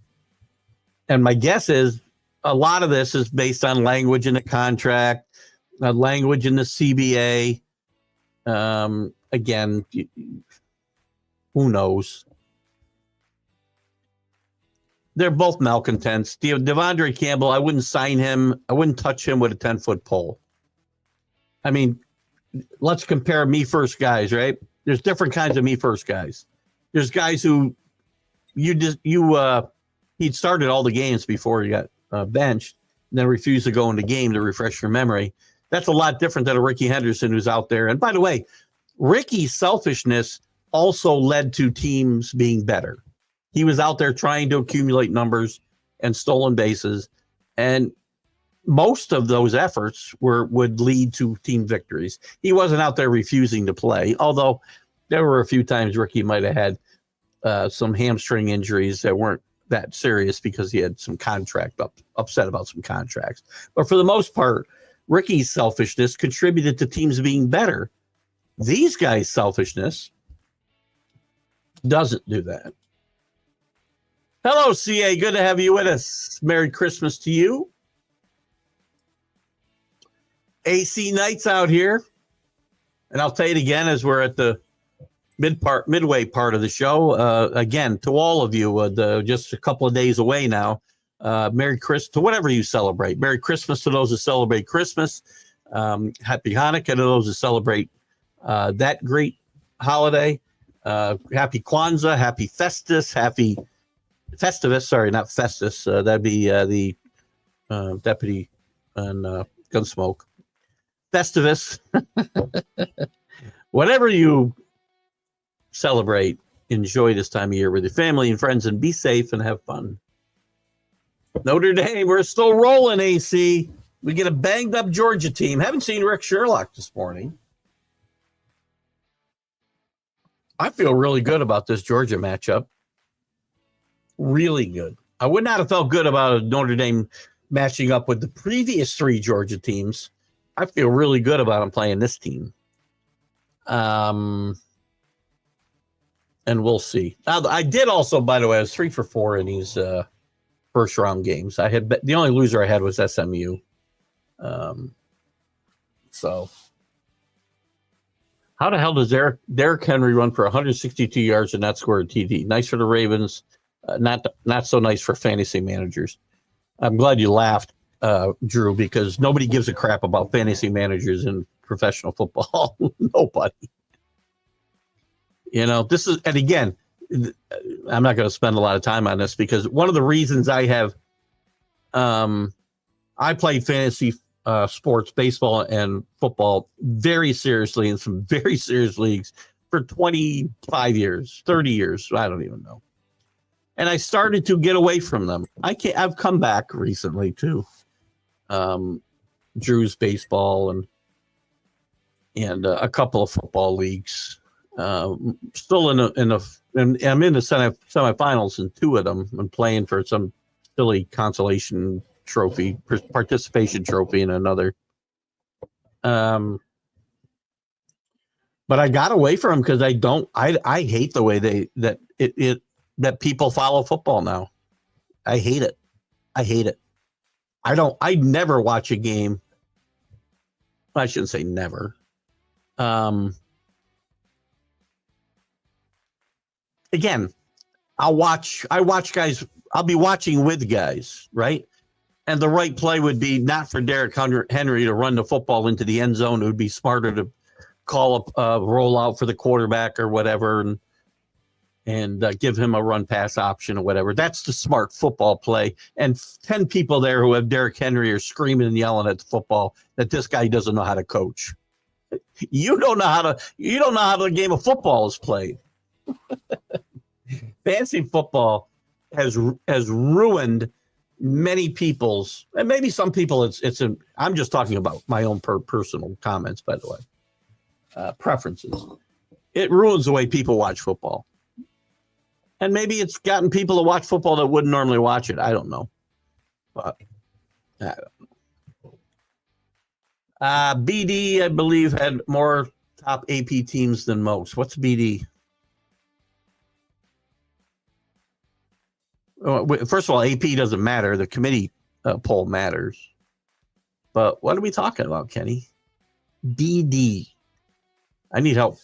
And my guess is a lot of this is based on language in the contract, language in the CBA. Again, who knows? They're both malcontents. Devondre Campbell, I wouldn't sign him. I wouldn't touch him with a 10-foot pole. I mean, let's compare me first guys, right? There's different kinds of me first guys. There's guys who he'd started all the games before he got benched, and then refused to go in the game to refresh your memory. That's a lot different than a Ricky Henderson who's out there. And by the way, Ricky's selfishness also led to teams being better. He was out there trying to accumulate numbers and stolen bases, and most of those efforts would lead to team victories. He wasn't out there refusing to play, although there were a few times Ricky might have had some hamstring injuries that weren't that serious because he had some upset about some contracts. But for the most part, Ricky's selfishness contributed to teams being better. These guys' selfishness doesn't do that. Hello, CA. Good to have you with us. Merry Christmas to you. AC Nights out here. And I'll tell you it again as we're at the midway part of the show. Again, to all of you, just a couple of days away now. Merry Christmas to whatever you celebrate. Merry Christmas to those who celebrate Christmas. Happy Hanukkah to those who celebrate that great holiday. Happy Kwanzaa, happy Festus, happy Festivus. Sorry, not Festus. That'd be the deputy on Gunsmoke. Festivus. Whatever you celebrate, enjoy this time of year with your family and friends, and be safe and have fun. Notre Dame, we're still rolling, AC. We get a banged up Georgia team. Haven't seen Rick Sherlock this morning. I feel really good about this Georgia matchup. Really good. I would not have felt good about Notre Dame matching up with the previous three Georgia teams. I feel really good about them playing this team. And we'll see. I did also, by the way, I was 3 for 4 in these first round games. I had the only loser I had was SMU. So how the hell does Derrick Henry run for 162 yards and not score a TD? Nice for the Ravens, not so nice for fantasy managers. I'm glad you laughed, Drew, because nobody gives a crap about fantasy managers in professional football. Nobody. You know, this is, and again, I'm not going to spend a lot of time on this because one of the reasons I have, I played fantasy sports, baseball and football very seriously in some very serious leagues for 25 years, 30 years. I don't even know. And I started to get away from them. I've come back recently to Drew's baseball and a couple of football leagues. Still I'm in the semifinals in 2 of them. I'm playing for some silly consolation trophy, participation trophy in another. But I got away from them because I hate the way that people follow football now. I hate it. I hate it. I never watch a game. I shouldn't say never. Again, I watch guys. I'll be watching with guys, right? And the right play would be not for Derrick Henry to run the football into the end zone. It would be smarter to call up a rollout for the quarterback or whatever, and give him a run pass option or whatever. That's the smart football play. And 10 people there who have Derrick Henry are screaming and yelling at the football that this guy doesn't know how to coach. You don't know how the game of football is played. Fantasy football has ruined many people's, and maybe some people I'm just talking about my own personal comments, by the way, preferences. It ruins the way people watch football. And maybe it's gotten people to watch football that wouldn't normally watch it. I don't know. But I don't know. BD, I believe, had more top AP teams than most. What's BD? First of all, AP doesn't matter. The committee poll matters. But what are we talking about, Kenny? BD. I need help.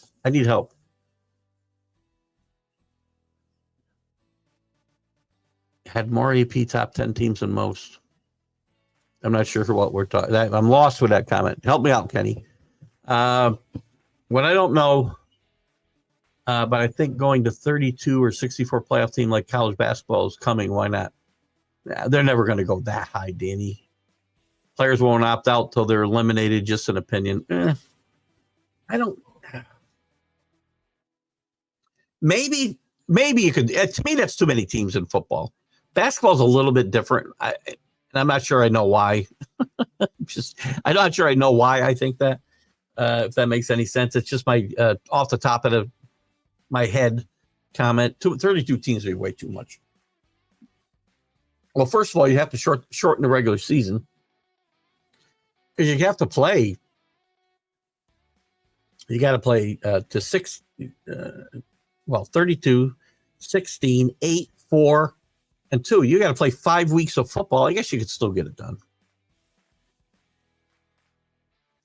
Had more AP top 10 teams than most. I'm not sure what we're talking. I'm lost with that comment. Help me out, Kenny. What I don't know, but I think going to 32 or 64 playoff team like college basketball is coming. Why not? They're never going to go that high, Danny. Players won't opt out till they're eliminated. Just an opinion. I don't. Maybe you could. To me, that's too many teams in football. Basketball's a little bit different. And I'm not sure I know why. I'm not sure I know why I think that. If that makes any sense, it's just my off the top of my head comment. 32 teams would be way too much. Well, first of all, you have to shorten the regular season because you have to play. You got to play to 32, 16, 8, 4, and 2. You got to play 5 weeks of football. I guess you could still get it done.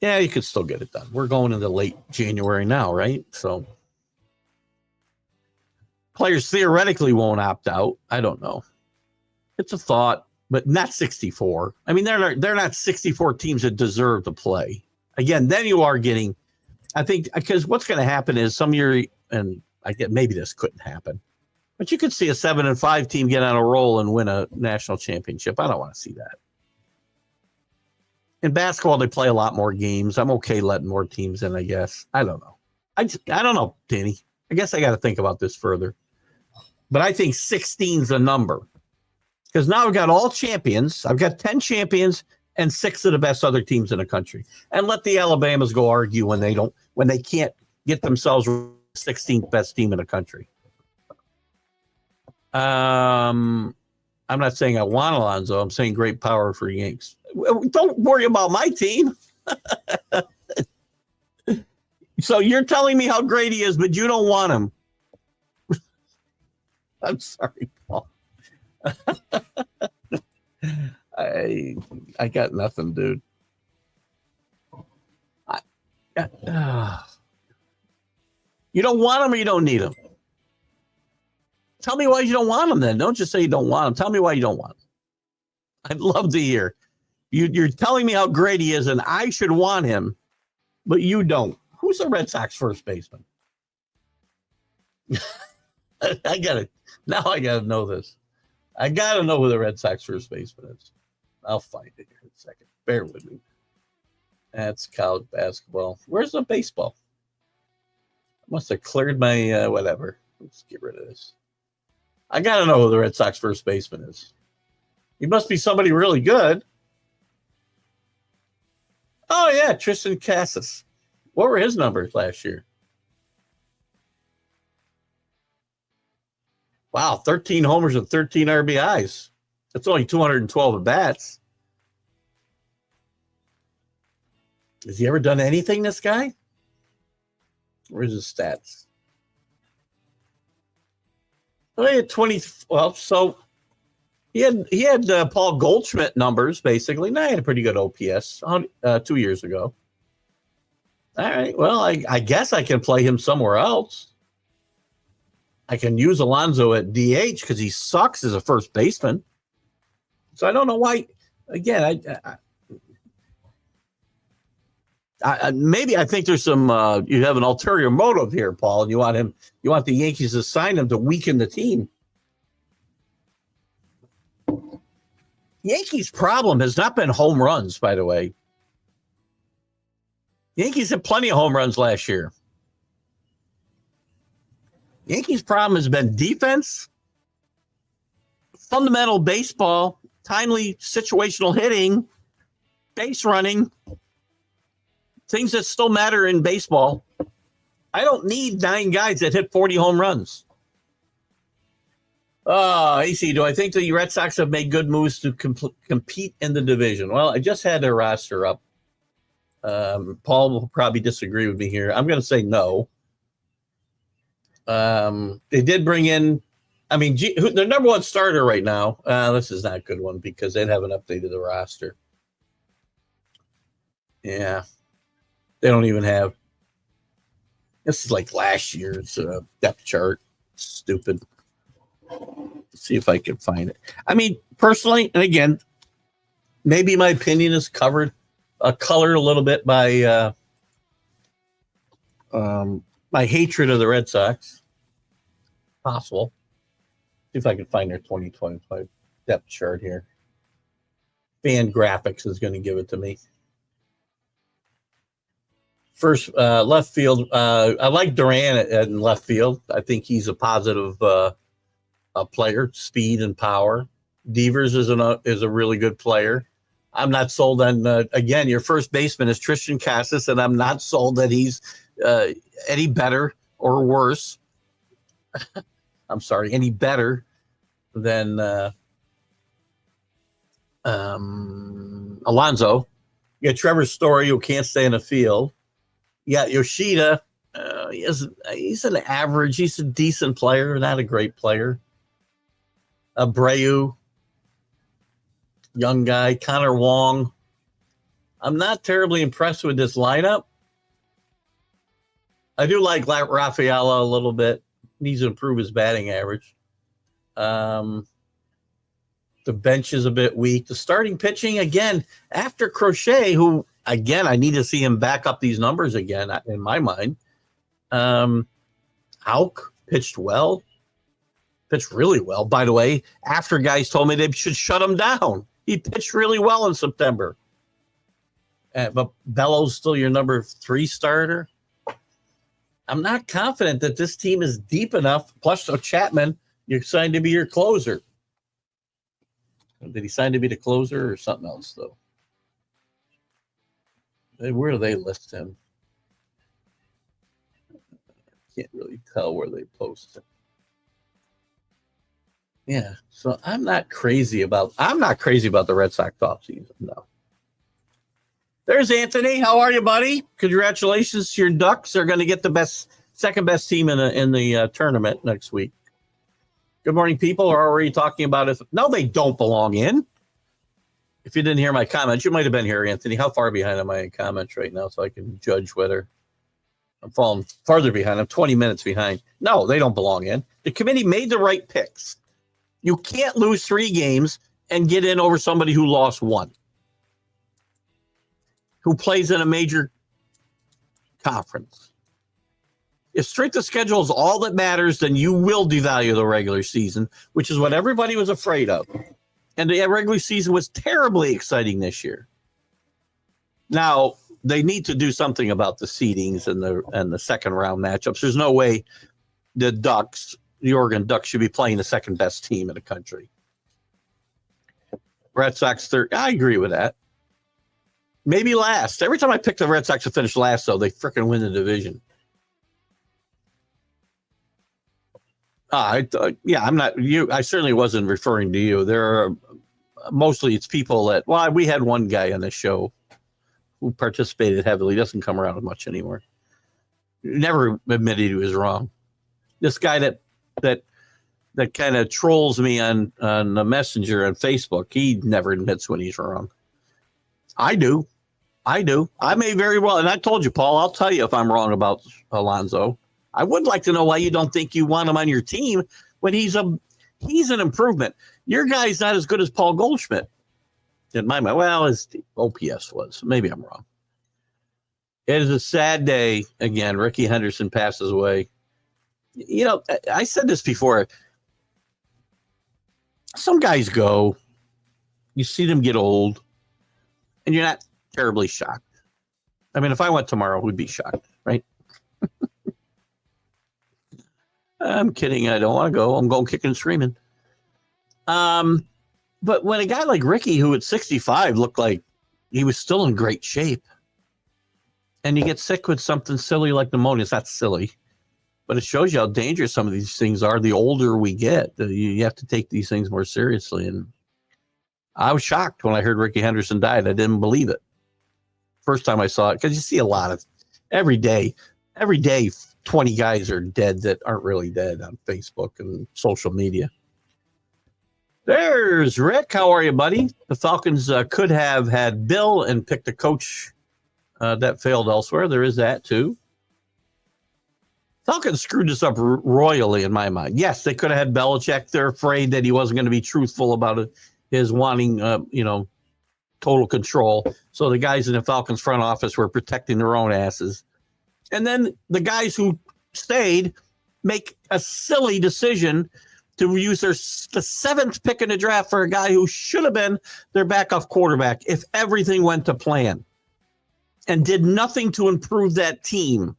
Yeah, you could still get it done. We're going into late January now, right? So players theoretically won't opt out. I don't know. It's a thought, but not 64. I mean, they're not 64 teams that deserve to play. Again, then you are getting, I think, because what's going to happen is some year, and I get maybe this couldn't happen, but you could see a 7-5 team get on a roll and win a national championship. I don't want to see that. In basketball, they play a lot more games. I'm okay letting more teams in, I guess. I don't know. I don't know, Danny. I guess I got to think about this further. But I think 16 is the number. Because now I've got all champions. I've got 10 champions and 6 of the best other teams in the country. And let the Alabamas go argue when they can't get themselves 16th best team in the country. I'm not saying I want Alonzo. I'm saying great power for Yanks. Don't worry about my team. So you're telling me how great he is, but you don't want him. I'm sorry, Paul. I got nothing, dude. You don't want him or you don't need him? Tell me why you don't want him then. Don't just say you don't want him. Tell me why you don't want him. I'd love to hear. You're telling me how great he is and I should want him, but you don't. Who's the Red Sox first baseman? I gotta know this. I gotta know who the Red Sox first baseman is. I'll find it here in a second. Bear with me. That's college basketball. Where's the baseball? I must have cleared my whatever. Let's get rid of this. I gotta know who the Red Sox first baseman is. He must be somebody really good. Oh yeah, Tristan Cassis. What were his numbers last year? Wow, 13 homers and 13 RBIs. That's only 212 at bats. Has he ever done anything, this guy? Where's his stats? Oh, he had 20. Well, so He had Paul Goldschmidt numbers basically. Now he had a pretty good OPS 2 years ago. All right, well, I guess I can play him somewhere else. I can use Alonso at DH because he sucks as a first baseman. So I don't know why. Again, maybe I think there's some. You have an ulterior motive here, Paul, and you want the Yankees to sign him to weaken the team. Yankees' problem has not been home runs, by the way. Yankees had plenty of home runs last year. Yankees' problem has been defense, fundamental baseball, timely situational hitting, base running, things that still matter in baseball. I don't need 9 guys that hit 40 home runs. AC, do I think the Red Sox have made good moves to compete in the division? Well, I just had their roster up. Paul will probably disagree with me here. I'm going to say no. They did bring in, their number one starter right now. This is not a good one because they haven't updated the roster. Yeah. They don't even have, this is like last year's depth chart. Stupid. Let's see if I can find it. Personally, and again, maybe my opinion is colored a little bit by my hatred of the Red Sox. Possible. See if I can find their 2025 depth chart here. Fan Graphics is going to give it to me. First, left field. I like Duran in left field. I think he's a positive player, speed and power. Devers is a really good player. I'm not sold on, again, your first baseman is Tristan Casas, and I'm not sold that he's any better or worse. I'm sorry, any better than Alonso. You got Trevor Story, who can't stay in the field. You got Yoshida. He's an average. He's a decent player, not a great player. Abreu, young guy. Connor Wong. I'm not terribly impressed with this lineup. I do like Rafaela a little bit. Needs to improve his batting average. The bench is a bit weak. The starting pitching, again, after Crochet, who, again, I need to see him back up these numbers again, in my mind. Houck pitched well. Pitched really well, by the way, after guys told me they should shut him down. He pitched really well in September. But Bellows still your number 3 starter. I'm not confident that this team is deep enough. Plus, Chapman, you're signed to be your closer. Did he sign to be the closer or something else, though? Where do they list him? Can't really tell where they post it. Yeah, so I'm not crazy about the Red Sox offseason, no. There's Anthony. How are you, buddy? Congratulations to your Ducks. They're going to get the second best team in the tournament next week. Good morning, people. Are already talking about it. No, they don't belong in. If you didn't hear my comments, you might have been here, Anthony. How far behind am I in comments right now so I can judge whether I'm falling farther behind? I'm 20 minutes behind. No, they don't belong in. The committee made the right picks. You can't lose 3 games and get in over somebody who lost 1. Who plays in a major conference. If strength of schedule is all that matters, then you will devalue the regular season, which is what everybody was afraid of. And the regular season was terribly exciting this year. Now, they need to do something about the seedings and the second round matchups. There's no way the Oregon Ducks should be playing the second best team in the country. Red Sox third. I agree with that. Maybe last. Every time I pick the Red Sox to finish last, though, they freaking win the division. I'm not you. I certainly wasn't referring to you. There are mostly it's people that. Well, we had one guy on the show who participated heavily. Doesn't come around much anymore. Never admitted he was wrong. This guy that that kind of trolls me on the messenger on Facebook, he never admits when he's wrong. I do. I may very well, and I told you, Paul, I'll tell you if I'm wrong about Alonso. I would like to know why you don't think you want him on your team when he's an improvement. Your guy's not as good as Paul Goldschmidt. In my mind, well, his OPS was. Maybe I'm wrong. It is a sad day. Again, Ricky Henderson passes away. You know, I said this before. Some guys go, you see them get old, and you're not terribly shocked. I mean, if I went tomorrow, we'd be shocked, right? I'm kidding. I don't want to go. I'm going kicking and screaming. But when a guy like Ricky, who at 65 looked like he was still in great shape, and you get sick with something silly like pneumonia, it's not silly, but it shows you how dangerous some of these things are. The older we get, you have to take these things more seriously. And I was shocked when I heard Ricky Henderson died. I didn't believe it. First time I saw it, because you see a lot of every day, 20 guys are dead that aren't really dead on Facebook and social media. There's Rick. How are you, buddy? The Falcons could have had Bill and picked a coach that failed elsewhere. There is that, too. Falcons screwed this up royally, in my mind. Yes, they could have had Belichick. They're afraid that he wasn't going to be truthful about his wanting, total control. So the guys in the Falcons front office were protecting their own asses. And then the guys who stayed make a silly decision to use the seventh pick in the draft for a guy who should have been their backup quarterback if everything went to plan, and did nothing to improve that team.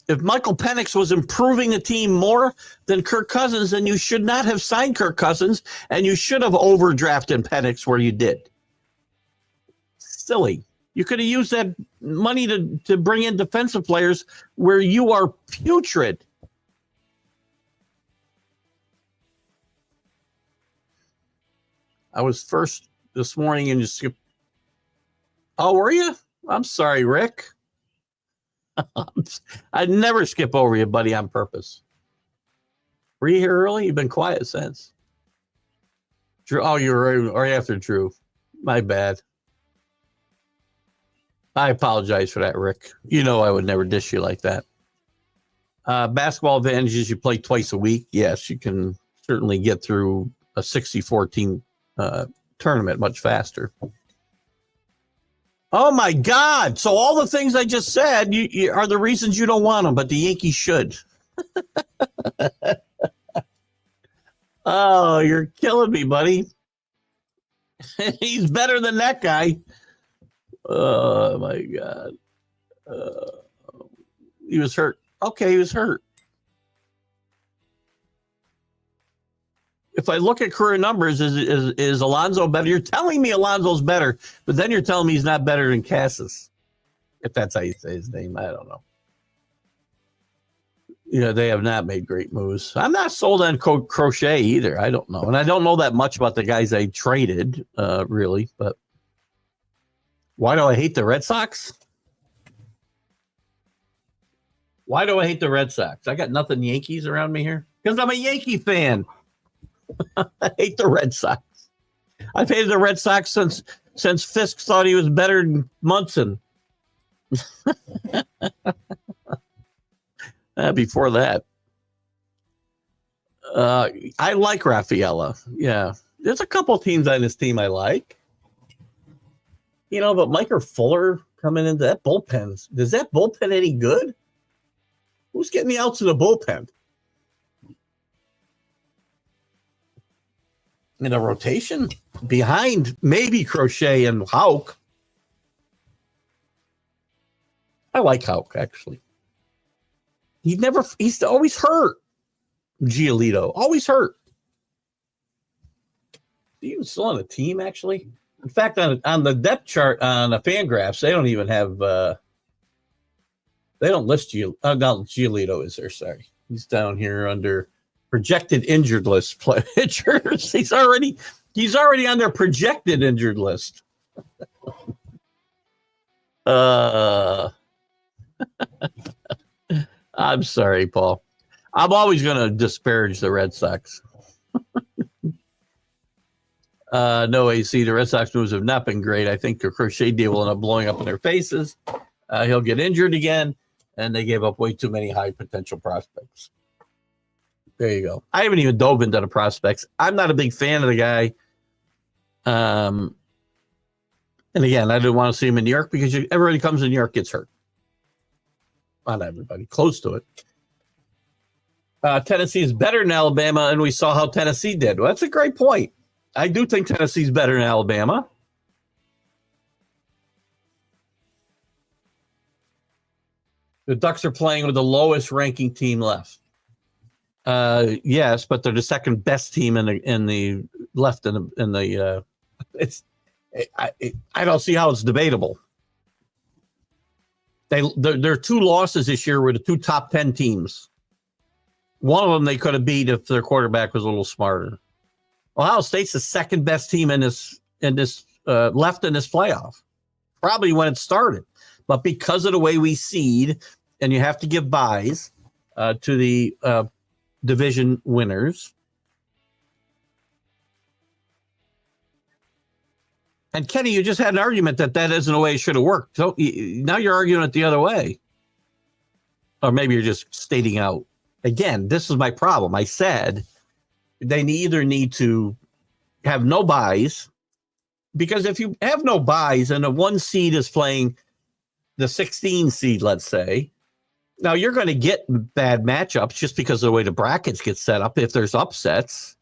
If Michael Penix was improving the team more than Kirk Cousins, then you should not have signed Kirk Cousins, and you should have overdrafted Penix where you did. Silly. You could have used that money to bring in defensive players where you are putrid. I was first this morning and you skipped. Oh, were you? I'm sorry, Rick. I'd never skip over you, buddy, on purpose. Were you here early? You've been quiet since. Drew, oh, you were right after Drew. My bad. I apologize for that, Rick. You know I would never dish you like that. Basketball advantages, you play twice a week. Yes, you can certainly get through a 64-team tournament much faster. Oh, my God. So all the things I just said you are the reasons you don't want them, but the Yankees should. Oh, you're killing me, buddy. He's better than that guy. Oh, my God. He was hurt. Okay, he was hurt. If I look at career numbers, is Alonso better? You're telling me Alonso's better, but then you're telling me he's not better than Cassis. If that's how you say his name, I don't know. Yeah, they have not made great moves. I'm not sold on Crochet either. I don't know. And I don't know that much about the guys they traded, really. But why do I hate the Red Sox? Why do I hate the Red Sox? I got nothing Yankees around me here. Because I'm a Yankee fan. I hate the Red Sox. I've hated the Red Sox since Fisk thought he was better than Munson. Before that. I like Rafaela. Yeah. There's a couple teams on this team I like. But Micah Fuller coming into that bullpen. Is that bullpen any good? Who's getting the outs in the bullpen? In a rotation behind maybe Crochet and Houck. I like Houck, actually. He's always hurt. Giolito, always hurt. He was still on a team, actually. In fact, on the depth chart on the Fangraphs, they don't even have they don't list Giolito is there, sorry. He's down here under projected injured list pitchers. He's already on their projected injured list. I'm sorry, Paul. I'm always going to disparage the Red Sox. No, AC, the Red Sox moves have not been great. I think a crochet deal will end up blowing up in their faces. He'll get injured again, and they gave up way too many high potential prospects. There you go. I haven't even dove into the prospects. I'm not a big fan of the guy. And again, I didn't want to see him in New York because everybody comes to New York gets hurt. Not everybody, close to it. Tennessee is better than Alabama, and we saw how Tennessee did. Well, that's a great point. I do think Tennessee's better than Alabama. The Ducks are playing with the lowest ranking team left. Yes, but they're the second best team in the left in the. I don't see how it's debatable. Their two losses this year were the two top 10 teams. One of them they could have beat if their quarterback was a little smarter. Ohio State's the second best team in this left in this playoff, probably when it started. But because of the way we seed, and you have to give byes to the division winners. And Kenny, you just had an argument that isn't the way it should have worked. So now you're arguing it the other way. Or maybe you're just stating out. Again, this is my problem. I said they either need to have no byes, because if you have no byes and a 1 seed is playing the 16 seed, let's say, now you're going to get bad matchups just because of the way the brackets get set up if there's upsets.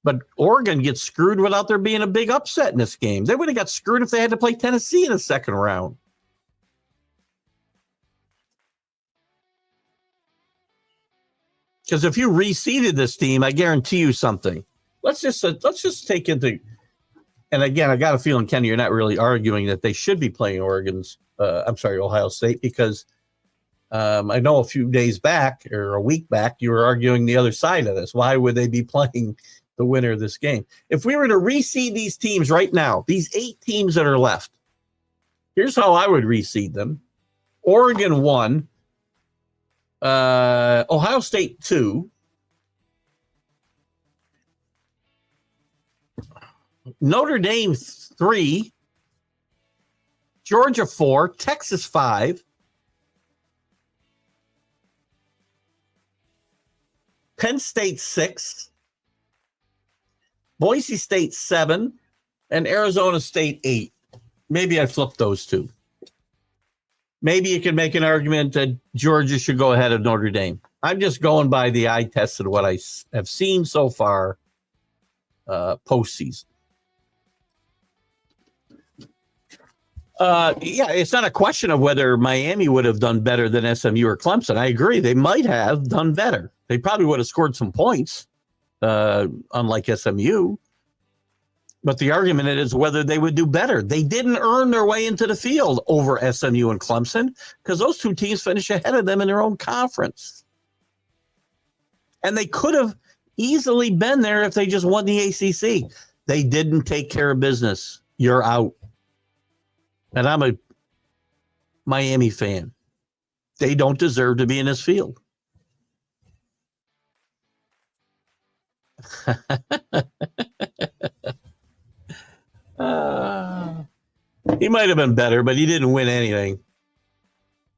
But Oregon gets screwed without there being a big upset in this game. They would have got screwed if they had to play Tennessee in the second round. Because if you reseeded this team, I guarantee you something. Let's just take into, and again, I got a feeling, Kenny, you're not really arguing that they should be playing Ohio State, because I know a few days back or a week back, you were arguing the other side of this. Why would they be playing the winner of this game? If we were to reseed these teams right now, these 8 teams that are left, here's how I would reseed them. Oregon 1, Ohio State 2, Notre Dame 3, Georgia 4, Texas 5, Penn State 6, Boise State 7, and Arizona State 8. Maybe I flipped those two. Maybe you can make an argument that Georgia should go ahead of Notre Dame. I'm just going by the eye test of what I have seen so far postseason. It's not a question of whether Miami would have done better than SMU or Clemson. I agree. They might have done better. They probably would have scored some points, unlike SMU. But the argument is whether they would do better. They didn't earn their way into the field over SMU and Clemson because those two teams finished ahead of them in their own conference. And they could have easily been there if they just won the ACC. They didn't take care of business. You're out. And I'm a Miami fan. They don't deserve to be in this field. He might have been better, but he didn't win anything.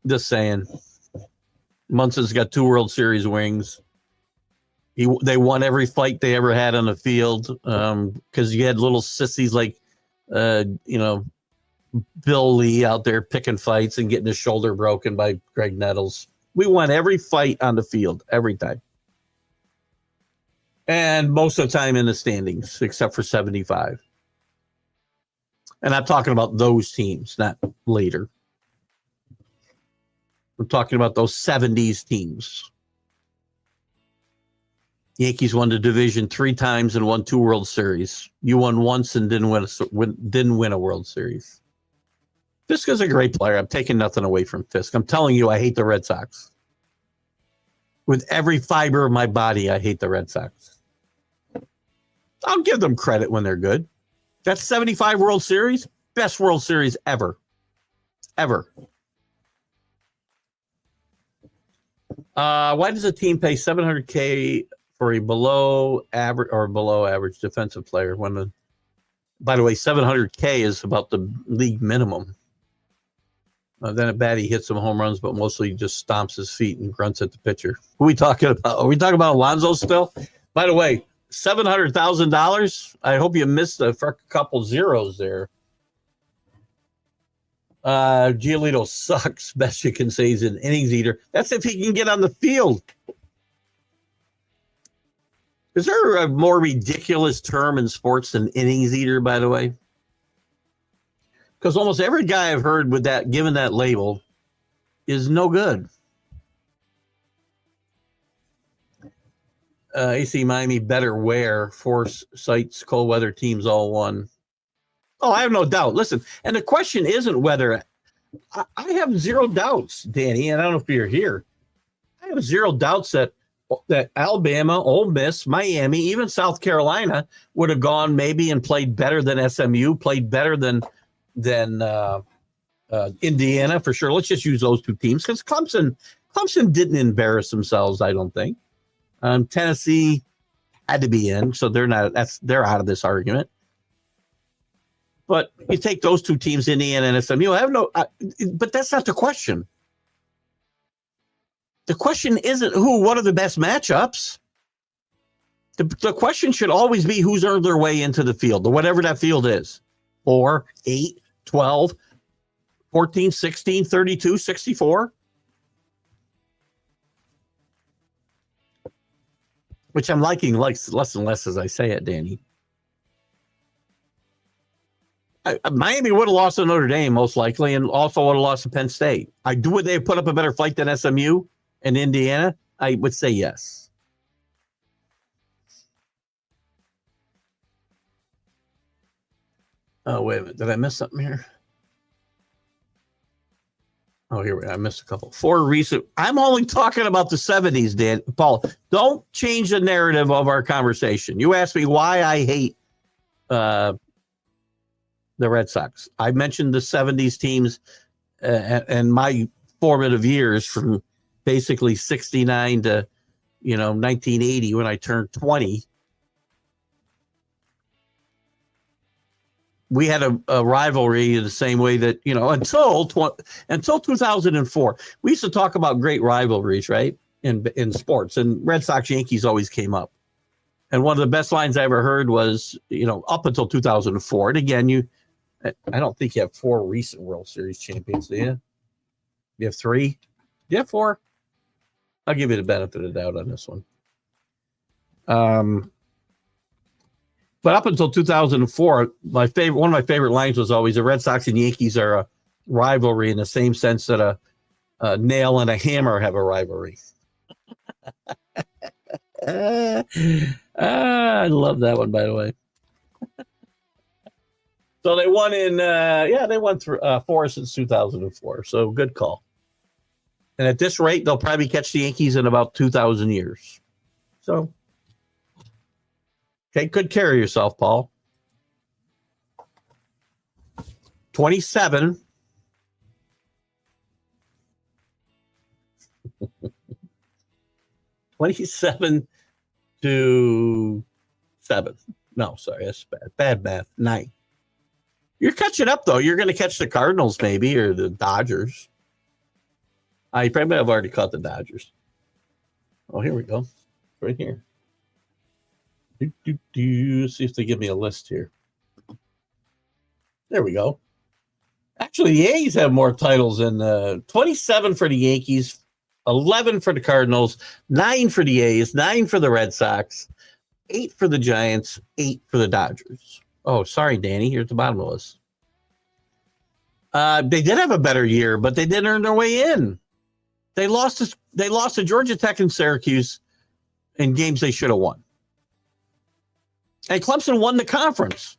Just saying. Munson's got 2 World Series rings. They won every fight they ever had on the field because you had little sissies like, Bill Lee out there picking fights and getting his shoulder broken by Greg Nettles. We won every fight on the field, every time. And most of the time in the standings, except for 75. And I'm talking about those teams, not later. I'm talking about those 70s teams. Yankees won the division 3 times and won 2 World Series. You won once and didn't win a World Series. Fisk is a great player. I'm taking nothing away from Fisk. I'm telling you, I hate the Red Sox. With every fiber of my body, I hate the Red Sox. I'll give them credit when they're good. That's 75 World Series, best World Series ever. Ever. Why does a team pay $700K for a below average defensive player when by the way, $700K is about the league minimum. Then a baddie hits some home runs, but mostly just stomps his feet and grunts at the pitcher. Who are we talking about? Are we talking about Alonso still? By the way, $700,000. I hope you missed a couple zeros there. Giolito sucks. Best you can say he's an innings eater. That's if he can get on the field. Is there a more ridiculous term in sports than innings eater, by the way? Because almost every guy I've heard with that, given that label, is no good. AC Miami better wear. Force sites, cold weather teams all won. Oh, I have no doubt. Listen, and the question isn't whether I have zero doubts, Danny, and I don't know if you're here. I have zero doubts that Alabama, Ole Miss, Miami, even South Carolina would have gone maybe and played better than SMU, played better than Indiana for sure. Let's just use those two teams because Clemson didn't embarrass themselves, I don't think. Tennessee had to be in, so they're out of this argument. But you take those two teams, Indiana and SMU. But that's not the question. The question isn't what are the best matchups. The question should always be who's earned their way into the field, whatever that field is. 4, 8, 12, 14, 16, 32, 64. Which I'm liking less and less as I say it, Danny. Miami would have lost to Notre Dame most likely and also would have lost to Penn State. Would they have put up a better fight than SMU and Indiana? I would say yes. Oh, wait a minute. Did I miss something here? Oh, here we go. I missed a couple. 4 recent. I'm only talking about the 70s, Dan. Paul, don't change the narrative of our conversation. You asked me why I hate the Red Sox. I mentioned the 70s teams and my formative years from basically 69 to 1980 when I turned 20. We had a rivalry in the same way that, until 2004, we used to talk about great rivalries, right? In sports, and Red Sox Yankees always came up. And one of the best lines I ever heard was, up until 2004. And again, I don't think you have 4 recent World Series champions, do you? You have 3? You have 4? I'll give you the benefit of the doubt on this one. But up until 2004, one of my favorite lines was always the Red Sox and Yankees are a rivalry in the same sense that a nail and a hammer have a rivalry. I love that one, by the way. So they won they won through 4 since 2004. So good call. And at this rate, they'll probably catch the Yankees in about 2,000 years. So take good care of yourself, Paul. 27. $27 to 7. No, sorry, that's bad. Bad math. 9. You're catching up, though. You're going to catch the Cardinals, maybe, or the Dodgers. You probably have already caught the Dodgers. Oh, here we go. Right here. See if they give me a list here. There we go. Actually, the A's have more titles than 27 for the Yankees, 11 for the Cardinals, 9 for the A's, 9 for the Red Sox, 8 for the Giants, 8 for the Dodgers. Oh, sorry, Danny. You're at the bottom of the list. They did have a better year, but they didn't earn their way in. They lost to Georgia Tech and Syracuse in games they should have won. And Clemson won the conference.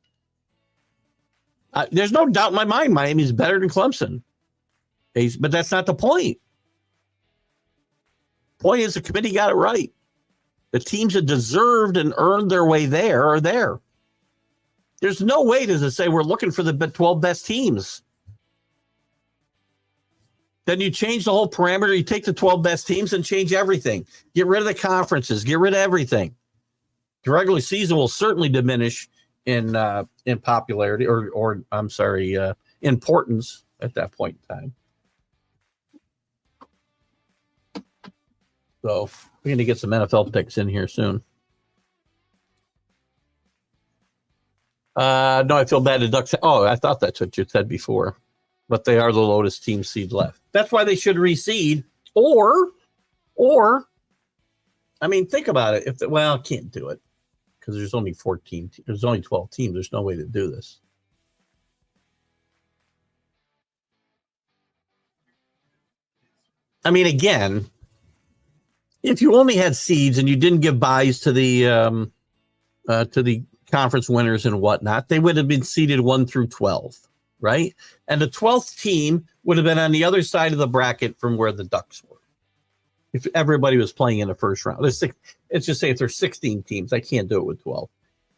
There's no doubt in my mind Miami's better than Clemson. But that's not the point. Point is the committee got it right. The teams that deserved and earned their way there are there. There's no way to say we're looking for the 12 best teams. Then you change the whole parameter. You take the 12 best teams and change everything. Get rid of the conferences. Get rid of everything. The regular season will certainly diminish in popularity or importance at that point in time. So we're going to get some NFL picks in here soon. No, I feel bad. The Ducks. Oh, I thought that's what you said before, but they are the lowest team seed left. That's why they should reseed, or, I mean, think about it. Can't do it because there's only 14. There's only 12 teams. There's no way to do this. I mean, again, if you only had seeds and you didn't give buys to the conference winners and whatnot, they would have been seeded 1 through 12, right? And the 12th team would have been on the other side of the bracket from where the Ducks were. If everybody was playing in the first round, let's just say if there's 16 teams, I can't do it with 12.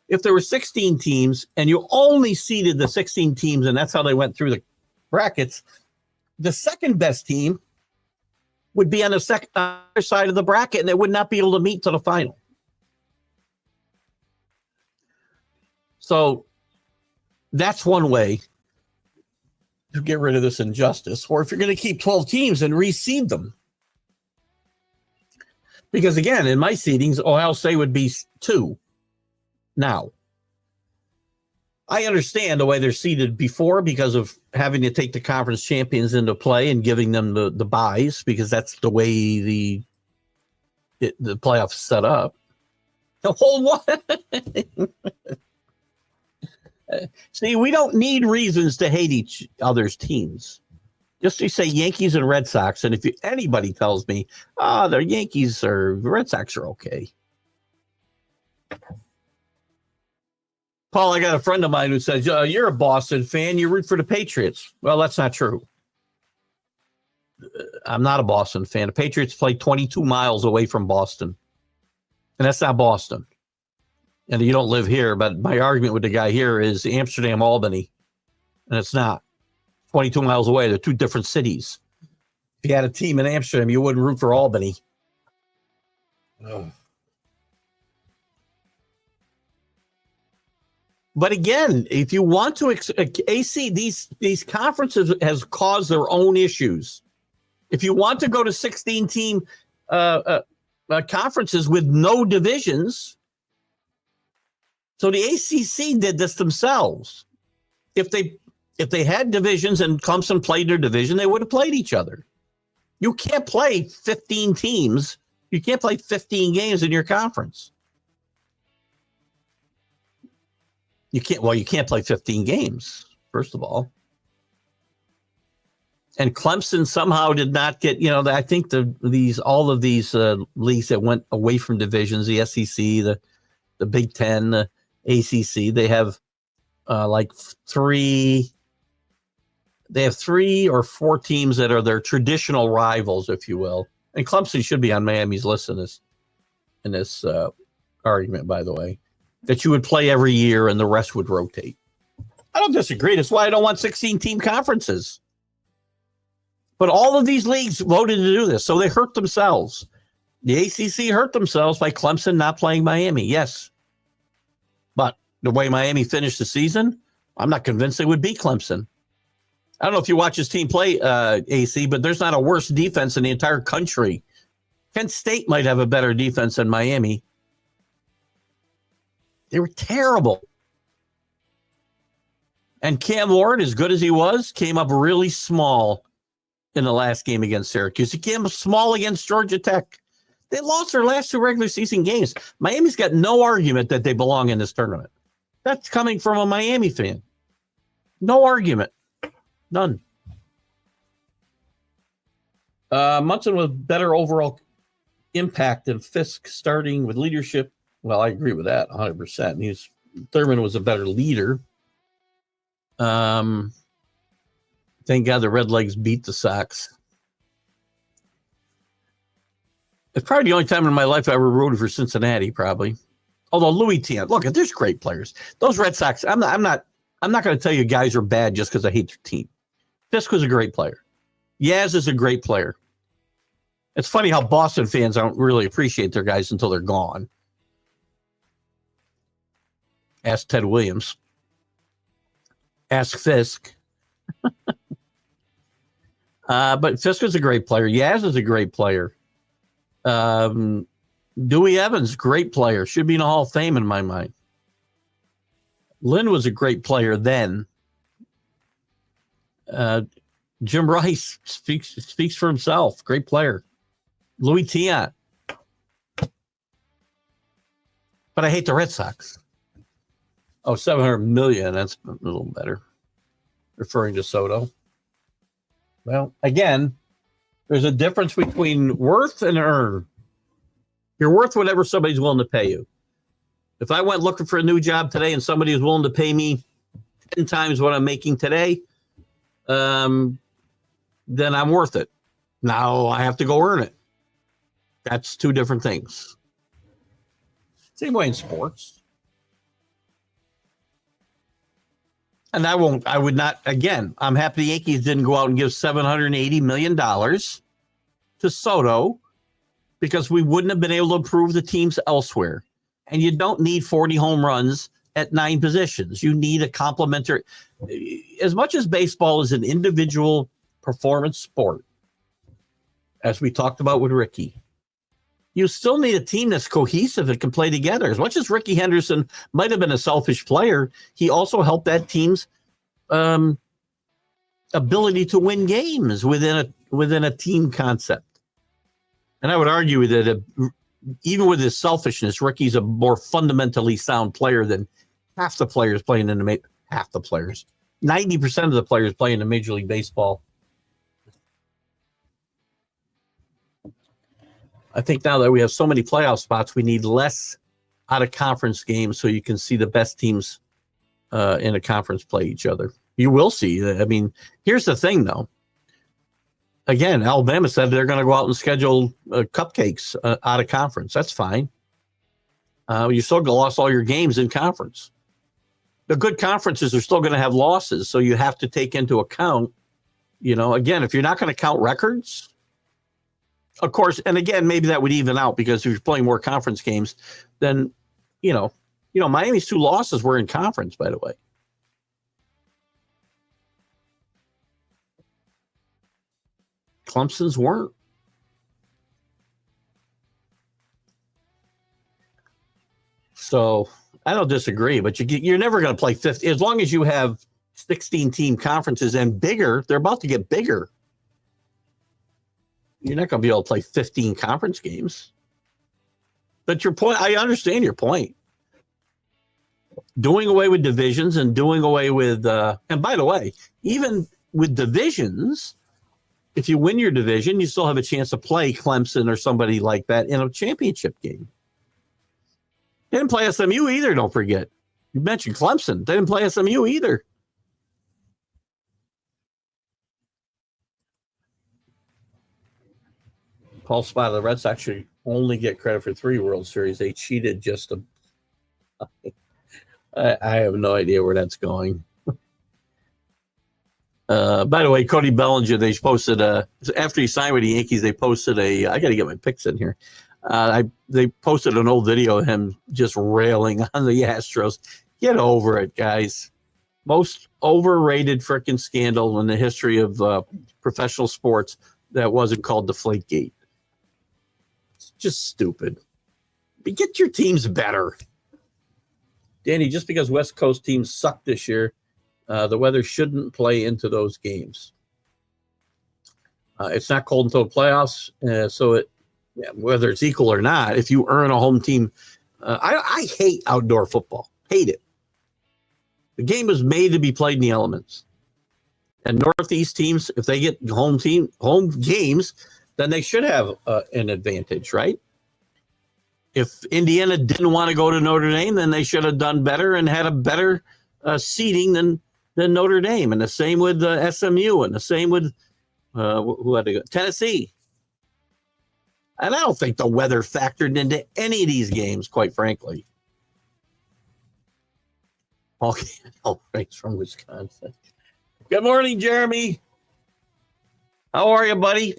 If there were 16 teams and you only seeded the 16 teams, and that's how they went through the brackets, the second best team would be on the other side of the bracket, and they would not be able to meet to the final. So that's one way to get rid of this injustice. Or if you're going to keep 12 teams and reseed them. Because again, in my seedings, Ohio State would be 2. Now, I understand the way they're seeded before because of having to take the conference champions into play and giving them the buys, because that's the way the playoffs set up. The whole one. See, we don't need reasons to hate each other's teams. Just to say Yankees and Red Sox, and if anybody tells me, the Yankees or Red Sox are okay. Paul, I got a friend of mine who says, you're a Boston fan, you root for the Patriots. Well, that's not true. I'm not a Boston fan. The Patriots play 22 miles away from Boston, and that's not Boston. And you don't live here, but my argument with the guy here is Amsterdam, Albany, and it's not. 22 miles away. They're 2 different cities. If you had a team in Amsterdam, you wouldn't root for Albany. Ugh. But again, if you want to AC, these conferences has caused their own issues. If you want to go to 16-team conferences with no divisions, so the ACC did this themselves. If they had divisions and Clemson played their division, they would have played each other. You can't play 15 teams. You can't play 15 games in your conference. You can't play 15 games, first of all. And Clemson somehow did not get, I think all of these leagues that went away from divisions, the SEC, the Big Ten, the ACC, they have they have 3 or 4 teams that are their traditional rivals, if you will. And Clemson should be on Miami's list in this argument, by the way, that you would play every year and the rest would rotate. I don't disagree. That's why I don't want 16-team conferences. But all of these leagues voted to do this, so they hurt themselves. The ACC hurt themselves by Clemson not playing Miami, yes. But the way Miami finished the season, I'm not convinced they would beat Clemson. I don't know if you watch his team play, AC, but there's not a worse defense in the entire country. Kent State might have a better defense than Miami. They were terrible. And Cam Ward, as good as he was, came up really small in the last game against Syracuse. He came up small against Georgia Tech. They lost their last 2 regular season games. Miami's got no argument that they belong in this tournament. That's coming from a Miami fan. No argument. None. Munson with better overall impact than Fisk, starting with leadership. Well, I agree with that 100%. Thurman was a better leader. Thank God the Redlegs beat the Sox. It's probably the only time in my life I ever rooted for Cincinnati, probably. Although Louis Tiant, look, there's great players. Those Red Sox, I'm not going to tell you guys are bad just because I hate their team. Fisk was a great player. Yaz is a great player. It's funny how Boston fans don't really appreciate their guys until they're gone. Ask Ted Williams. Ask Fisk. But Fisk is a great player. Yaz is a great player. Dewey Evans, great player. Should be in the Hall of Fame in my mind. Lynn was a great player then. Jim Rice speaks for himself. Great player. Louis Tiant. But I hate the Red Sox. Oh, 700 million. That's a little better. Referring to Soto. Well, again, there's a difference between worth and earn. You're worth whatever somebody's willing to pay you. If I went looking for a new job today and somebody was willing to pay me 10 times what I'm making today, then I'm worth it. Now I have to go earn it. That's two different things. Same way in sports. And I would not, again, I'm happy the Yankees didn't go out and give $780 million to Soto because we wouldn't have been able to improve the teams elsewhere. And you don't need 40 home runs at 9 positions. You need a complementary. As much as baseball is an individual performance sport, as we talked about with Ricky, you still need a team that's cohesive and can play together. As much as Ricky Henderson might have been a selfish player, he also helped that team's ability to win games within a team concept. And I would argue that even with his selfishness, Ricky's a more fundamentally sound player than half the players playing in the half the players. 90% of the players playing in Major League Baseball. I think now that we have so many playoff spots, we need less out-of-conference games so you can see the best teams in a conference play each other. You will see. I mean, here's the thing, though. Again, Alabama said they're going to go out and schedule cupcakes out of conference. That's fine. You still lost all your games in conference. The good conferences are still going to have losses, so you have to take into account, again, if you're not going to count records, of course, and again, maybe that would even out because if you're playing more conference games, then, Miami's 2 losses were in conference, by the way. Clemson's weren't. So I don't disagree, but you're never going to play 50. As long as you have 16-team conferences and bigger, they're about to get bigger. You're not going to be able to play 15 conference games. But your point, I understand your point. Doing away with divisions and doing away with, and by the way, even with divisions, if you win your division, you still have a chance to play Clemson or somebody like that in a championship game. They didn't play SMU either, don't forget. You mentioned Clemson. They didn't play SMU either. Paul Spot of the Red Sox should only get credit for 3 World Series. They cheated just a. I have no idea where that's going. By the way, Cody Bellinger, they posted after he signed with the Yankees, they posted I got to get my picks in here. They posted an old video of him just railing on the Astros. Get over it, guys. Most overrated freaking scandal in the history of professional sports that wasn't called Deflategate. Just stupid. But get your teams better. Danny, just because West Coast teams suck this year, the weather shouldn't play into those games. It's not cold until the playoffs, so whether it's equal or not, if you earn a home team, I hate outdoor football. Hate it. The game was made to be played in the elements. And Northeast teams, if they get home games, then they should have an advantage, right? If Indiana didn't want to go to Notre Dame, then they should have done better and had a better seeding than Notre Dame. And the same with SMU, and the same with who had to go? Tennessee. And I don't think the weather factored into any of these games, quite frankly. Okay, thanks from Wisconsin. Good morning, Jeremy. How are you, buddy?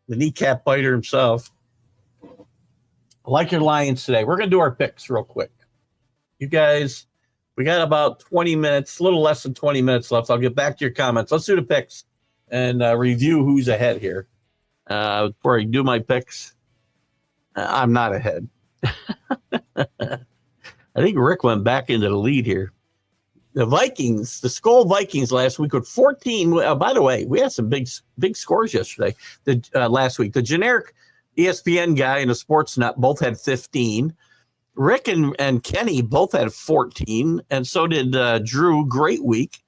The kneecap biter himself. I like your Lions today. We're going to do our picks real quick. You guys, we got about 20 minutes, a little less than 20 minutes left. I'll get back to your comments. Let's do the picks and review who's ahead here. Before I do my picks, I'm not ahead. I think Rick went back into the lead here. The Vikings, the Skull Vikings last week with 14. By the way, we had some big scores yesterday. Last week, the generic ESPN guy and the Sports Nut both had 15. Rick and Kenny both had 14, and so did Drew. Great week.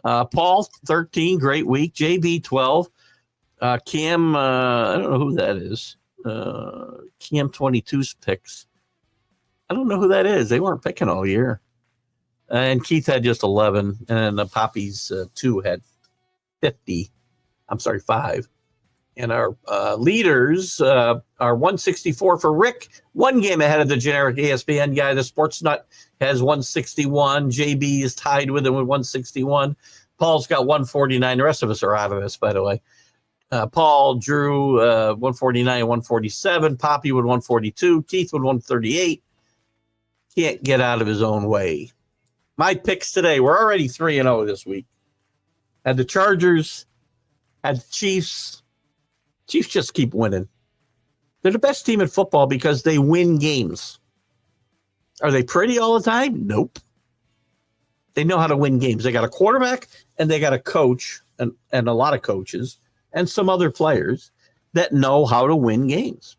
Paul 13, great week. JB 12. Cam, I don't know who that is. Cam 22's picks. I don't know who that is. They weren't picking all year. And Keith had just 11, and the Poppies 2 had 50. I'm sorry, 5. And our leaders are 164 for Rick, one game ahead of the generic ESPN guy. The Sports Nut has 161. JB is tied with him with 161. Paul's got 149. The rest of us are out of this, by the way. Paul, Drew, 149, 147. Poppy with 142. Keith with 138. Can't get out of his own way. My picks today, we're already 3-0 this week. Had the Chargers, had the Chiefs. Chiefs just keep winning. They're the best team in football because they win games. Are they pretty all the time? Nope. They know how to win games. They got a quarterback and they got a coach and a lot of coaches and some other players that know how to win games.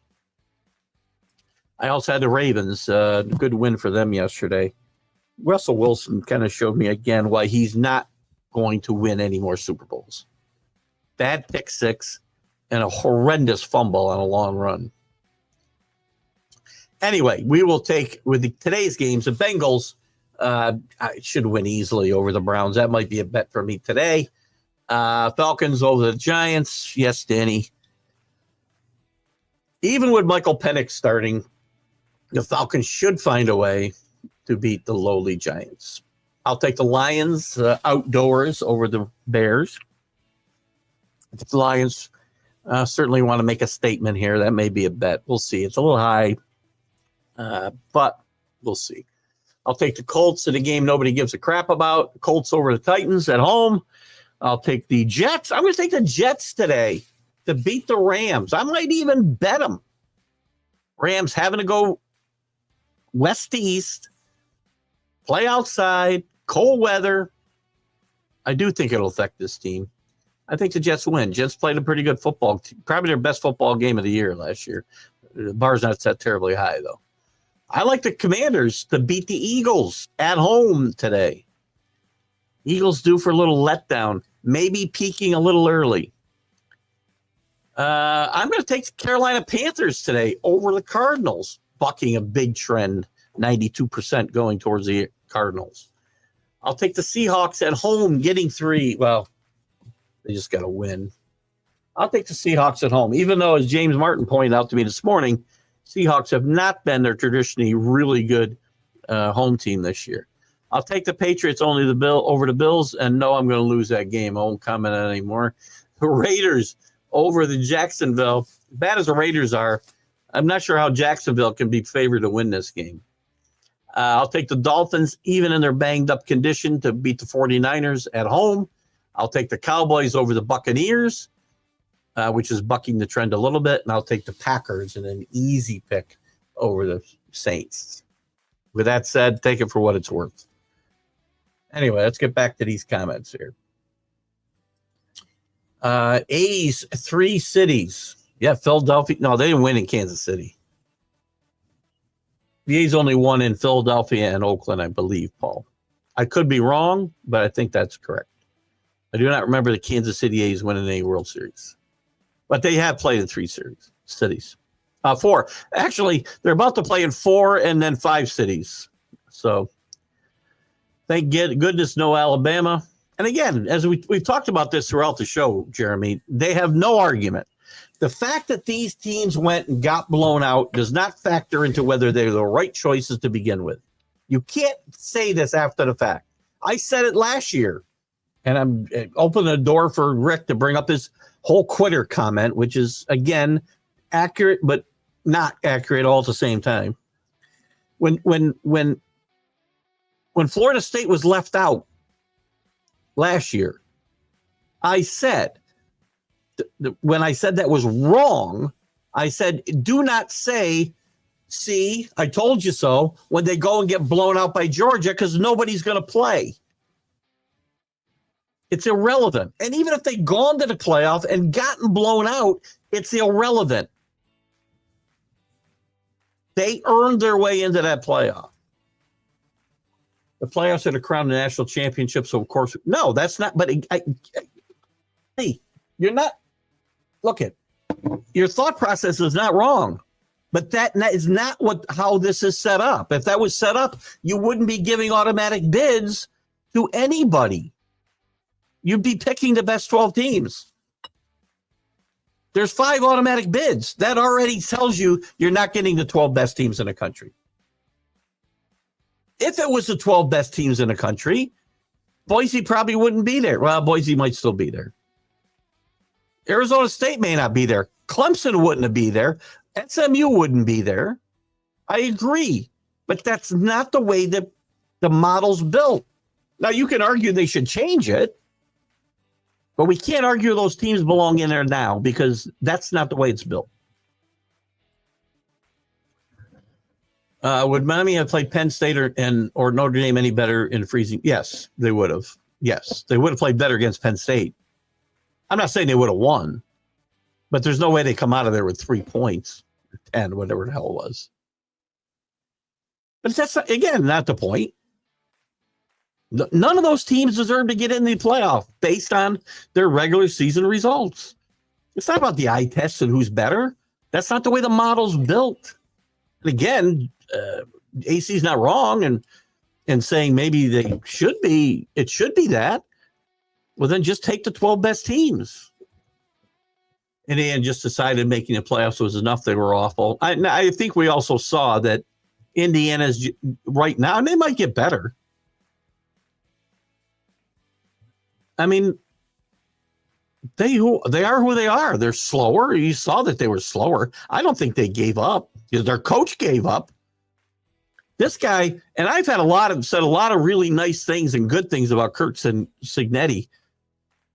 I also had the Ravens. Good win for them yesterday. Russell Wilson kind of showed me again why he's not going to win any more Super Bowls. Bad pick six and a horrendous fumble on a long run. Anyway, we will take with today's games. The Bengals should win easily over the Browns. That might be a bet for me today. Falcons over the Giants. Yes, Danny. Even with Michael Penix starting, the Falcons should find a way to beat the lowly Giants. I'll take the Lions outdoors over the Bears. I think the Lions certainly want to make a statement here. That may be a bet. We'll see. It's a little high, but we'll see. I'll take the Colts in a game nobody gives a crap about. Colts over the Titans at home. I'll take the Jets. I'm going to take the Jets today to beat the Rams. I might even bet them. Rams having to go west to east, play outside, cold weather. I do think it'll affect this team. I think the Jets win. Jets played a pretty good football, probably their best football game of the year last year. The bar's not set terribly high, though. I like the Commanders to beat the Eagles at home today. Eagles due for a little letdown, maybe peaking a little early. I'm going to take the Carolina Panthers today over the Cardinals, bucking a big trend, 92% going towards the Cardinals. I'll take the Seahawks at home, getting 3. Well, they just got to win. I'll take the Seahawks at home, even though, as James Martin pointed out to me this morning, Seahawks have not been their traditionally really good home team this year. I'll take the Patriots over the Bills, and no, I'm going to lose that game. I won't comment on it anymore. The Raiders over the Jacksonville. Bad as the Raiders are, I'm not sure how Jacksonville can be favored to win this game. I'll take the Dolphins, even in their banged-up condition, to beat the 49ers at home. I'll take the Cowboys over the Buccaneers, which is bucking the trend a little bit, and I'll take the Packers in an easy pick over the Saints. With that said, take it for what it's worth. Anyway, let's get back to these comments here. A's 3 cities. Yeah, Philadelphia. No, they didn't win in Kansas City. The A's only won in Philadelphia and Oakland, I believe, Paul. I could be wrong, but I think that's correct. I do not remember the Kansas City A's winning a World Series. But they have played in 3 cities. 4. Actually, they're about to play in 4 and then 5 cities. So, thank goodness no Alabama. And again, as we've talked about this throughout the show, Jeremy, they have no argument. The fact that these teams went and got blown out does not factor into whether they're the right choices to begin with. You can't say this after the fact. I said it last year, and I'm opening the door for Rick to bring up his whole quitter comment, which is, again, accurate but not accurate all at the same time. When Florida State was left out last year, I said, when I said that was wrong, I said, do not say, see, I told you so, when they go and get blown out by Georgia, because nobody's going to play. It's irrelevant. And even if they'd gone to the playoff and gotten blown out, it's irrelevant. They earned their way into that playoff. The playoffs are to crown the national championship, so of course, no, that's not, but hey, you're not, look at, your thought process is not wrong, but that is not how this is set up. If that was set up, you wouldn't be giving automatic bids to anybody. You'd be picking the best 12 teams. There's 5 automatic bids. That already tells you you're not getting the 12 best teams in the country. If it was the 12 best teams in the country, Boise probably wouldn't be there. Well, Boise might still be there. Arizona State may not be there. Clemson wouldn't be there. SMU wouldn't be there. I agree. But that's not the way that the model's built. Now, you can argue they should change it, but we can't argue those teams belong in there now because that's not the way it's built. Would Miami have played Penn State or Notre Dame any better in freezing? Yes, they would have. Yes, they would have played better against Penn State. I'm not saying they would have won, but there's no way they come out of there with 3 points, 10, whatever the hell it was. But that's, again, not the point. None of those teams deserve to get in the playoff based on their regular season results. It's not about the eye test and who's better. That's not the way the model's built. And again, AC's not wrong and saying maybe they should be. It should be that. Well, then just take the 12 best teams. And then just decided making the playoffs was enough. They were awful. I think we also saw that Indiana's right now, and they might get better. I mean, they are who they are. They're slower. You saw that they were slower. I don't think they gave up. Their coach gave up. This guy, and I've had said a lot of really nice things and good things about Kurt Cignetti,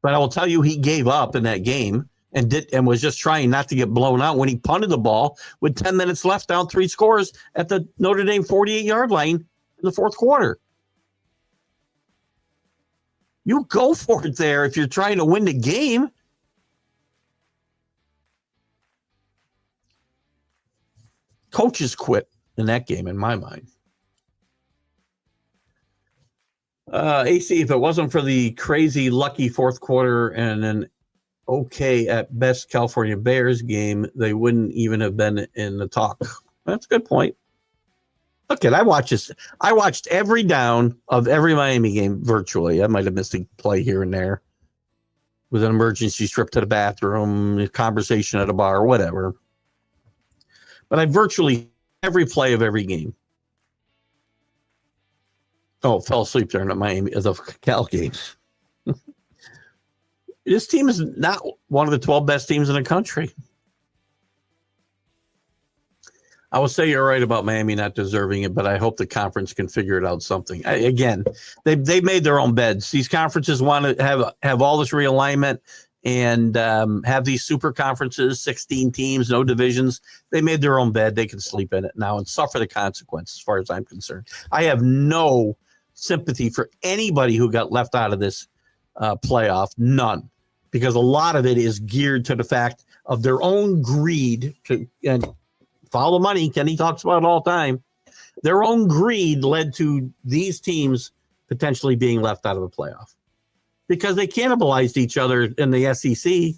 but I will tell you, he gave up in that game and was just trying not to get blown out when he punted the ball with 10 minutes left, down 3 scores at the Notre Dame 48-yard line in the fourth quarter. You go for it there if you're trying to win the game. Coaches quit in that game, in my mind. AC, if it wasn't for the crazy lucky fourth quarter and an okay at best California Bears game, they wouldn't even have been in the talk. That's a good point. Look, I watched every down of every Miami game virtually. I might have missed a play here and there with an emergency trip to the bathroom, a conversation at a bar, whatever. But I virtually every play of every game. Oh, fell asleep during the Cal games. This team is not one of the 12 best teams in the country. I will say you're right about Miami not deserving it, but I hope the conference can figure it out something. Again, they made their own beds. These conferences want to have all this realignment and have these super conferences, 16 teams, no divisions. They made their own bed. They can sleep in it now and suffer the consequences as far as I'm concerned. I have no sympathy for anybody who got left out of this playoff. None. Because a lot of it is geared to the fact of their own greed and follow money. Kenny talks about it all the time. Their own greed led to these teams potentially being left out of the playoff because they cannibalized each other in the SEC.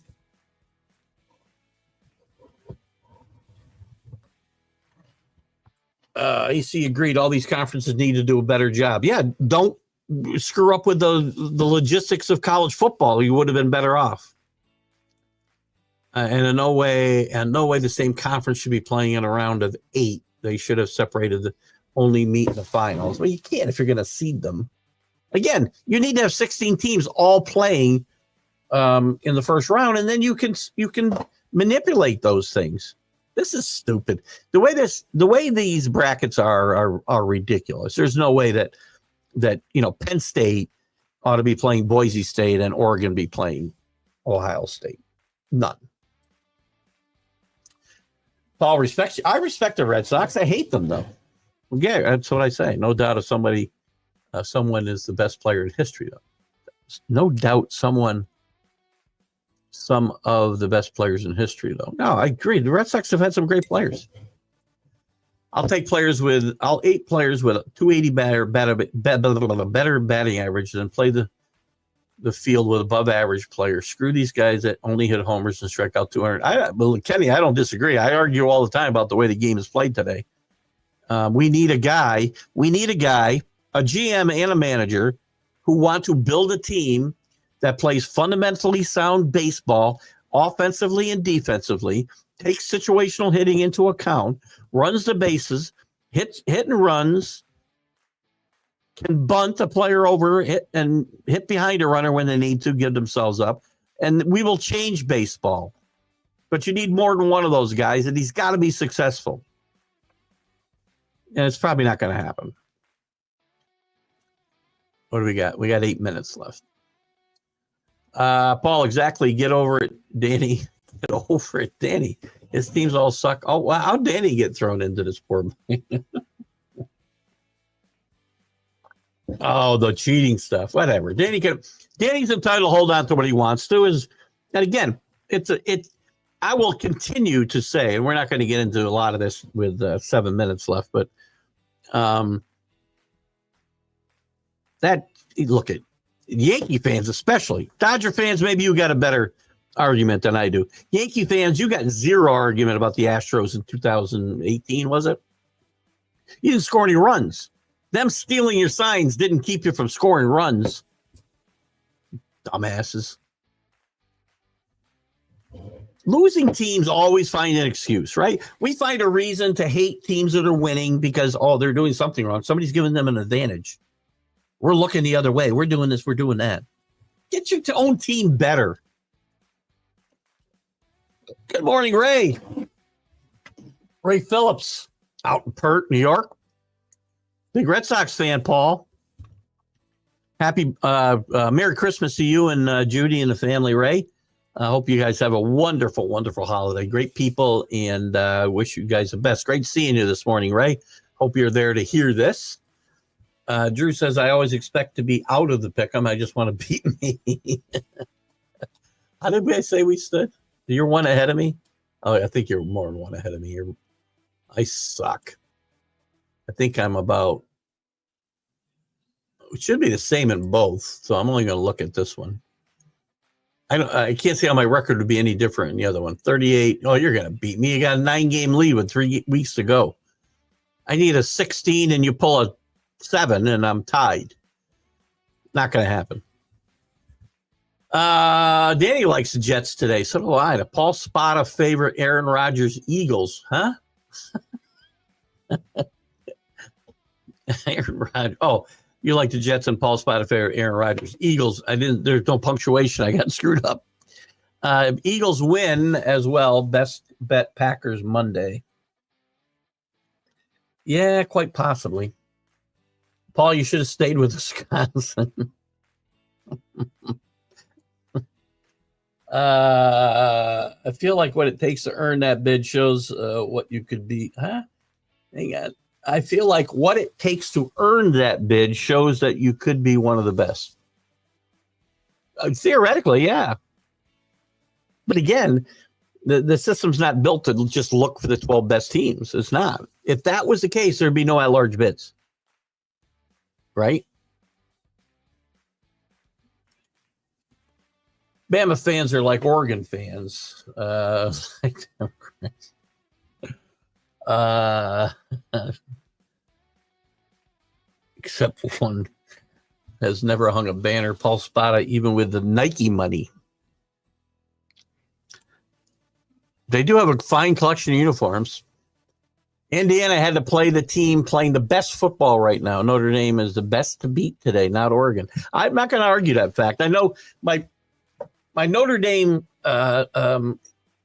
AC agreed. All these conferences need to do a better job. Yeah, don't screw up with the logistics of college football. You would have been better off. And in no way the same conference should be playing in a round of 8. They should have separated only meet in the finals. Well, you can't if you're going to seed them. Again, you need to have 16 teams all playing in the first round, and then you can manipulate those things. This is stupid. The way these brackets are ridiculous. There's no way that Penn State ought to be playing Boise State and Oregon be playing Ohio State. None. Paul respects you. I respect the Red Sox. I hate them though. Yeah, that's what I say. No doubt if someone is the best player in history though. No doubt some of the best players in history though. No, I agree. The Red Sox have had some great players. I'll take players with 8 players with 280 better batting average than play the field with above average players. Screw these guys that only hit homers and strike out 200. Kenny, I don't disagree. I argue all the time about the way the game is played today. We need a GM and a manager who want to build a team that plays fundamentally sound baseball, offensively and defensively, takes situational hitting into account, runs the bases, hit and runs, can bunt a player over, hit behind a runner when they need to, give themselves up, and we will change baseball. But you need more than one of those guys, and he's got to be successful. And it's probably not going to happen. What do we got? We got 8 minutes left. Paul, exactly. Get over it, Danny. Get over it, Danny. His teams all suck. Oh, wow. How'd Danny get thrown into this poor man? Oh, the cheating stuff. Whatever. Danny's entitled to hold on to what he wants to. And again, I will continue to say, and we're not going to get into a lot of this with 7 minutes left, but look at Yankee fans, especially Dodger fans. Maybe you got a better argument than I do. Yankee fans, you got zero argument about the Astros in 2018, was it? You didn't score any runs. Them stealing your signs didn't keep you from scoring runs. Dumbasses. Losing teams always find an excuse, right? We find a reason to hate teams that are winning because, they're doing something wrong. Somebody's giving them an advantage. We're looking the other way. We're doing this. We're doing that. Get your own team better. Good morning, Ray. Ray Phillips out in Pert, New York. Big Red Sox fan, Paul. Happy Merry Christmas to you and Judy and the family, Ray. I hope you guys have a wonderful, wonderful holiday. Great people, and wish you guys the best. Great seeing you this morning, Ray. Hope you're there to hear this. Drew says, I always expect to be out of the pick'em. I just want to beat me. How did I say we stood? You're one ahead of me? Oh, I think you're more than one ahead of me. I suck. I think I'm about, it should be the same in both. So I'm only going to look at this one. I can't see how my record would be any different in the other one. 38. Oh, you're going to beat me. You got a 9-game lead with 3 weeks to go. I need a 16 and you pull a 7 and I'm tied. Not going to happen. Danny likes the Jets today. So do I. The Paul Spada favorite Aaron Rodgers Eagles, huh? Aaron Rodgers. Oh, you like the Jets and Paul Spada favorite Aaron Rodgers Eagles. There's no punctuation. I got screwed up. Eagles win as well. Best bet Packers Monday. Yeah, quite possibly. Paul, you should have stayed with Wisconsin. I feel like what it takes to earn that bid shows what you could be. Huh? Hang on. I feel like what it takes to earn that bid shows that you could be one of the best. Theoretically, yeah. But again, the system's not built to just look for the 12 best teams. It's not. If that was the case, there'd be no at-large bids. Right? Bama fans are like Oregon fans. Except one has never hung a banner, Paul Spada, even with the Nike money. They do have a fine collection of uniforms. Indiana had to play the team playing the best football right now. Notre Dame is the best to beat today, not Oregon. I'm not going to argue that fact. I know my my Notre Dame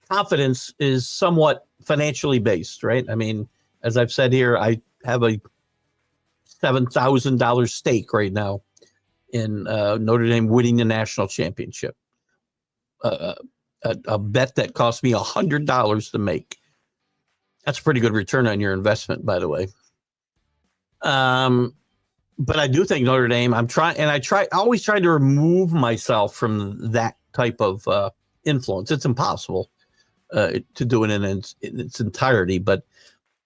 confidence is somewhat financially based, right? I mean, as I've said here, I have a $7,000 stake right now in Notre Dame winning the national championship. A bet that cost me $100 to make. That's a pretty good return on your investment, by the way. But I do think Notre Dame, I always try to remove myself from that type of influence. It's impossible to do it in its entirety. But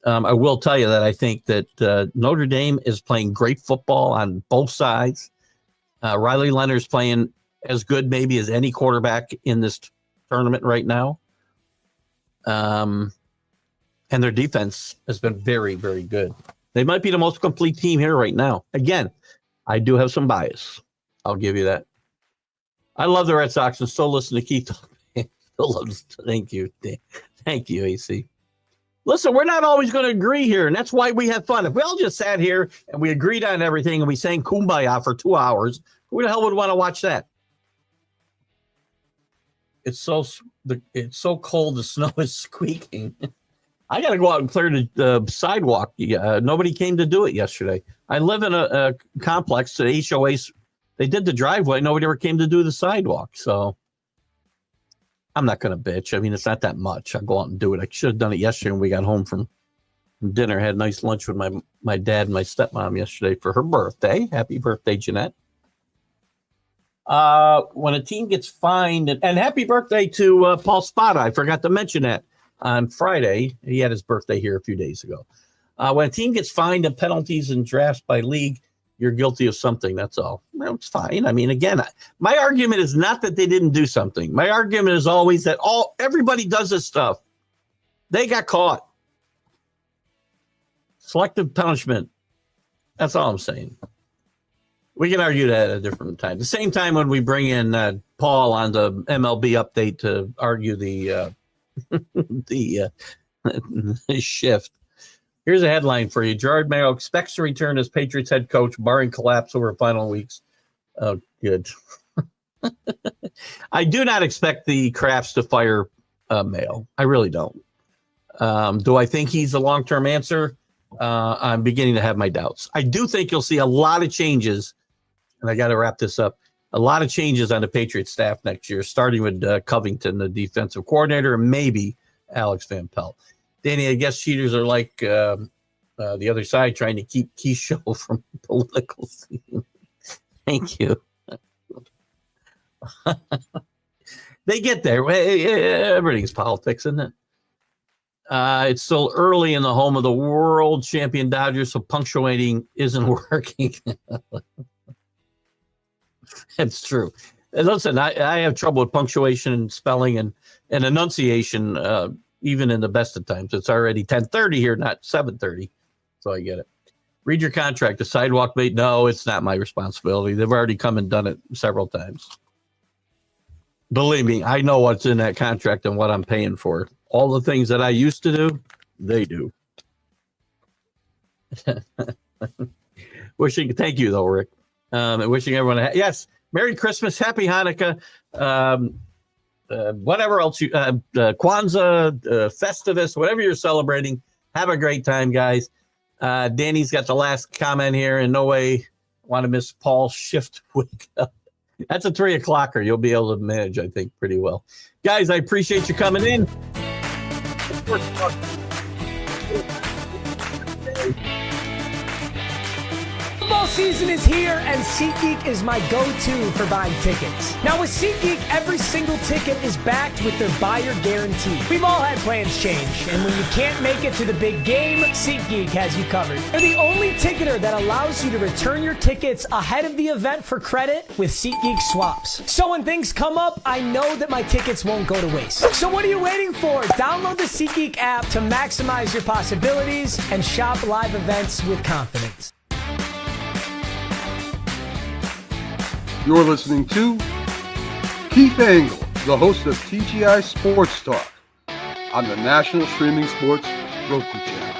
I will tell you that I think that Notre Dame is playing great football on both sides. Riley Leonard's playing as good maybe as any quarterback in this tournament right now. And their defense has been very, very good. They might be the most complete team here right now. Again, I do have some bias. I'll give you that. I love the Red Sox and still listen to Keith. Thank you. Thank you, AC. Listen, we're not always going to agree here, and that's why we have fun. If we all just sat here and we agreed on everything and we sang Kumbaya for 2 hours, who the hell would want to watch that? It's so cold, the snow is squeaking. I got to go out and clear the sidewalk. Nobody came to do it yesterday. I live in a complex. The HOAs, they did the driveway. Nobody ever came to do the sidewalk. So I'm not going to bitch. I mean, it's not that much. I'll go out and do it. I should have done it yesterday when we got home from dinner. Had a nice lunch with my dad and my stepmom yesterday for her birthday. Happy birthday, Jeanette. When a team gets fined, and happy birthday to Paul Spada. I forgot to mention that. On Friday, he had his birthday here a few days ago. When a team gets fined and penalties and drafts by league, you're guilty of something. That's all. Well, it's fine. I mean, again, my argument is not that they didn't do something. My argument is always that everybody does this stuff. They got caught. Selective punishment. That's all I'm saying. We can argue that at a different time. The same time when we bring in Paul on the MLB update to argue the shift. Here's a headline for you. Gerard Mayo expects to return as Patriots head coach, barring collapse over final weeks. Oh, good. I do not expect the Crafts to fire Mayo. I really don't. Do I think he's the long-term answer? I'm beginning to have my doubts. I do think you'll see a lot of changes, and I got to wrap this up. A lot of changes on the Patriots staff next year, starting with Covington, the defensive coordinator, and maybe Alex Van Pelt. Danny, I guess cheaters are like the other side trying to keep Keyshow from political scene. Thank you. They get there. Everything's politics, isn't it? It's still early in the home of the world champion Dodgers, so punctuating isn't working. That's true. And listen, I have trouble with punctuation and spelling and enunciation, even in the best of times. It's already 10:30 here, not 7:30. So I get it. Read your contract. The sidewalk mate. No, it's not my responsibility. They've already come and done it several times. Believe me, I know what's in that contract and what I'm paying for. All the things that I used to do, they do. Thank you, though, Rick. Wishing everyone yes, Merry Christmas, Happy Hanukkah, whatever else Kwanzaa, Festivus, whatever you're celebrating. Have a great time, guys. Danny's got the last comment here. In no way want to miss Paul's shift wake up. That's a 3 o'clocker. You'll be able to manage, I think, pretty well. Guys, I appreciate you coming in. Football season is here, and SeatGeek is my go-to for buying tickets. Now with SeatGeek, every single ticket is backed with their buyer guarantee. We've all had plans change, and when you can't make it to the big game, SeatGeek has you covered. They're the only ticketer that allows you to return your tickets ahead of the event for credit with SeatGeek swaps. So when things come up, I know that my tickets won't go to waste. So what are you waiting for? Download the SeatGeek app to maximize your possibilities and shop live events with confidence. You're listening to Keith Engle, the host of TGI Sports Talk on the National Streaming Sports Roku channel.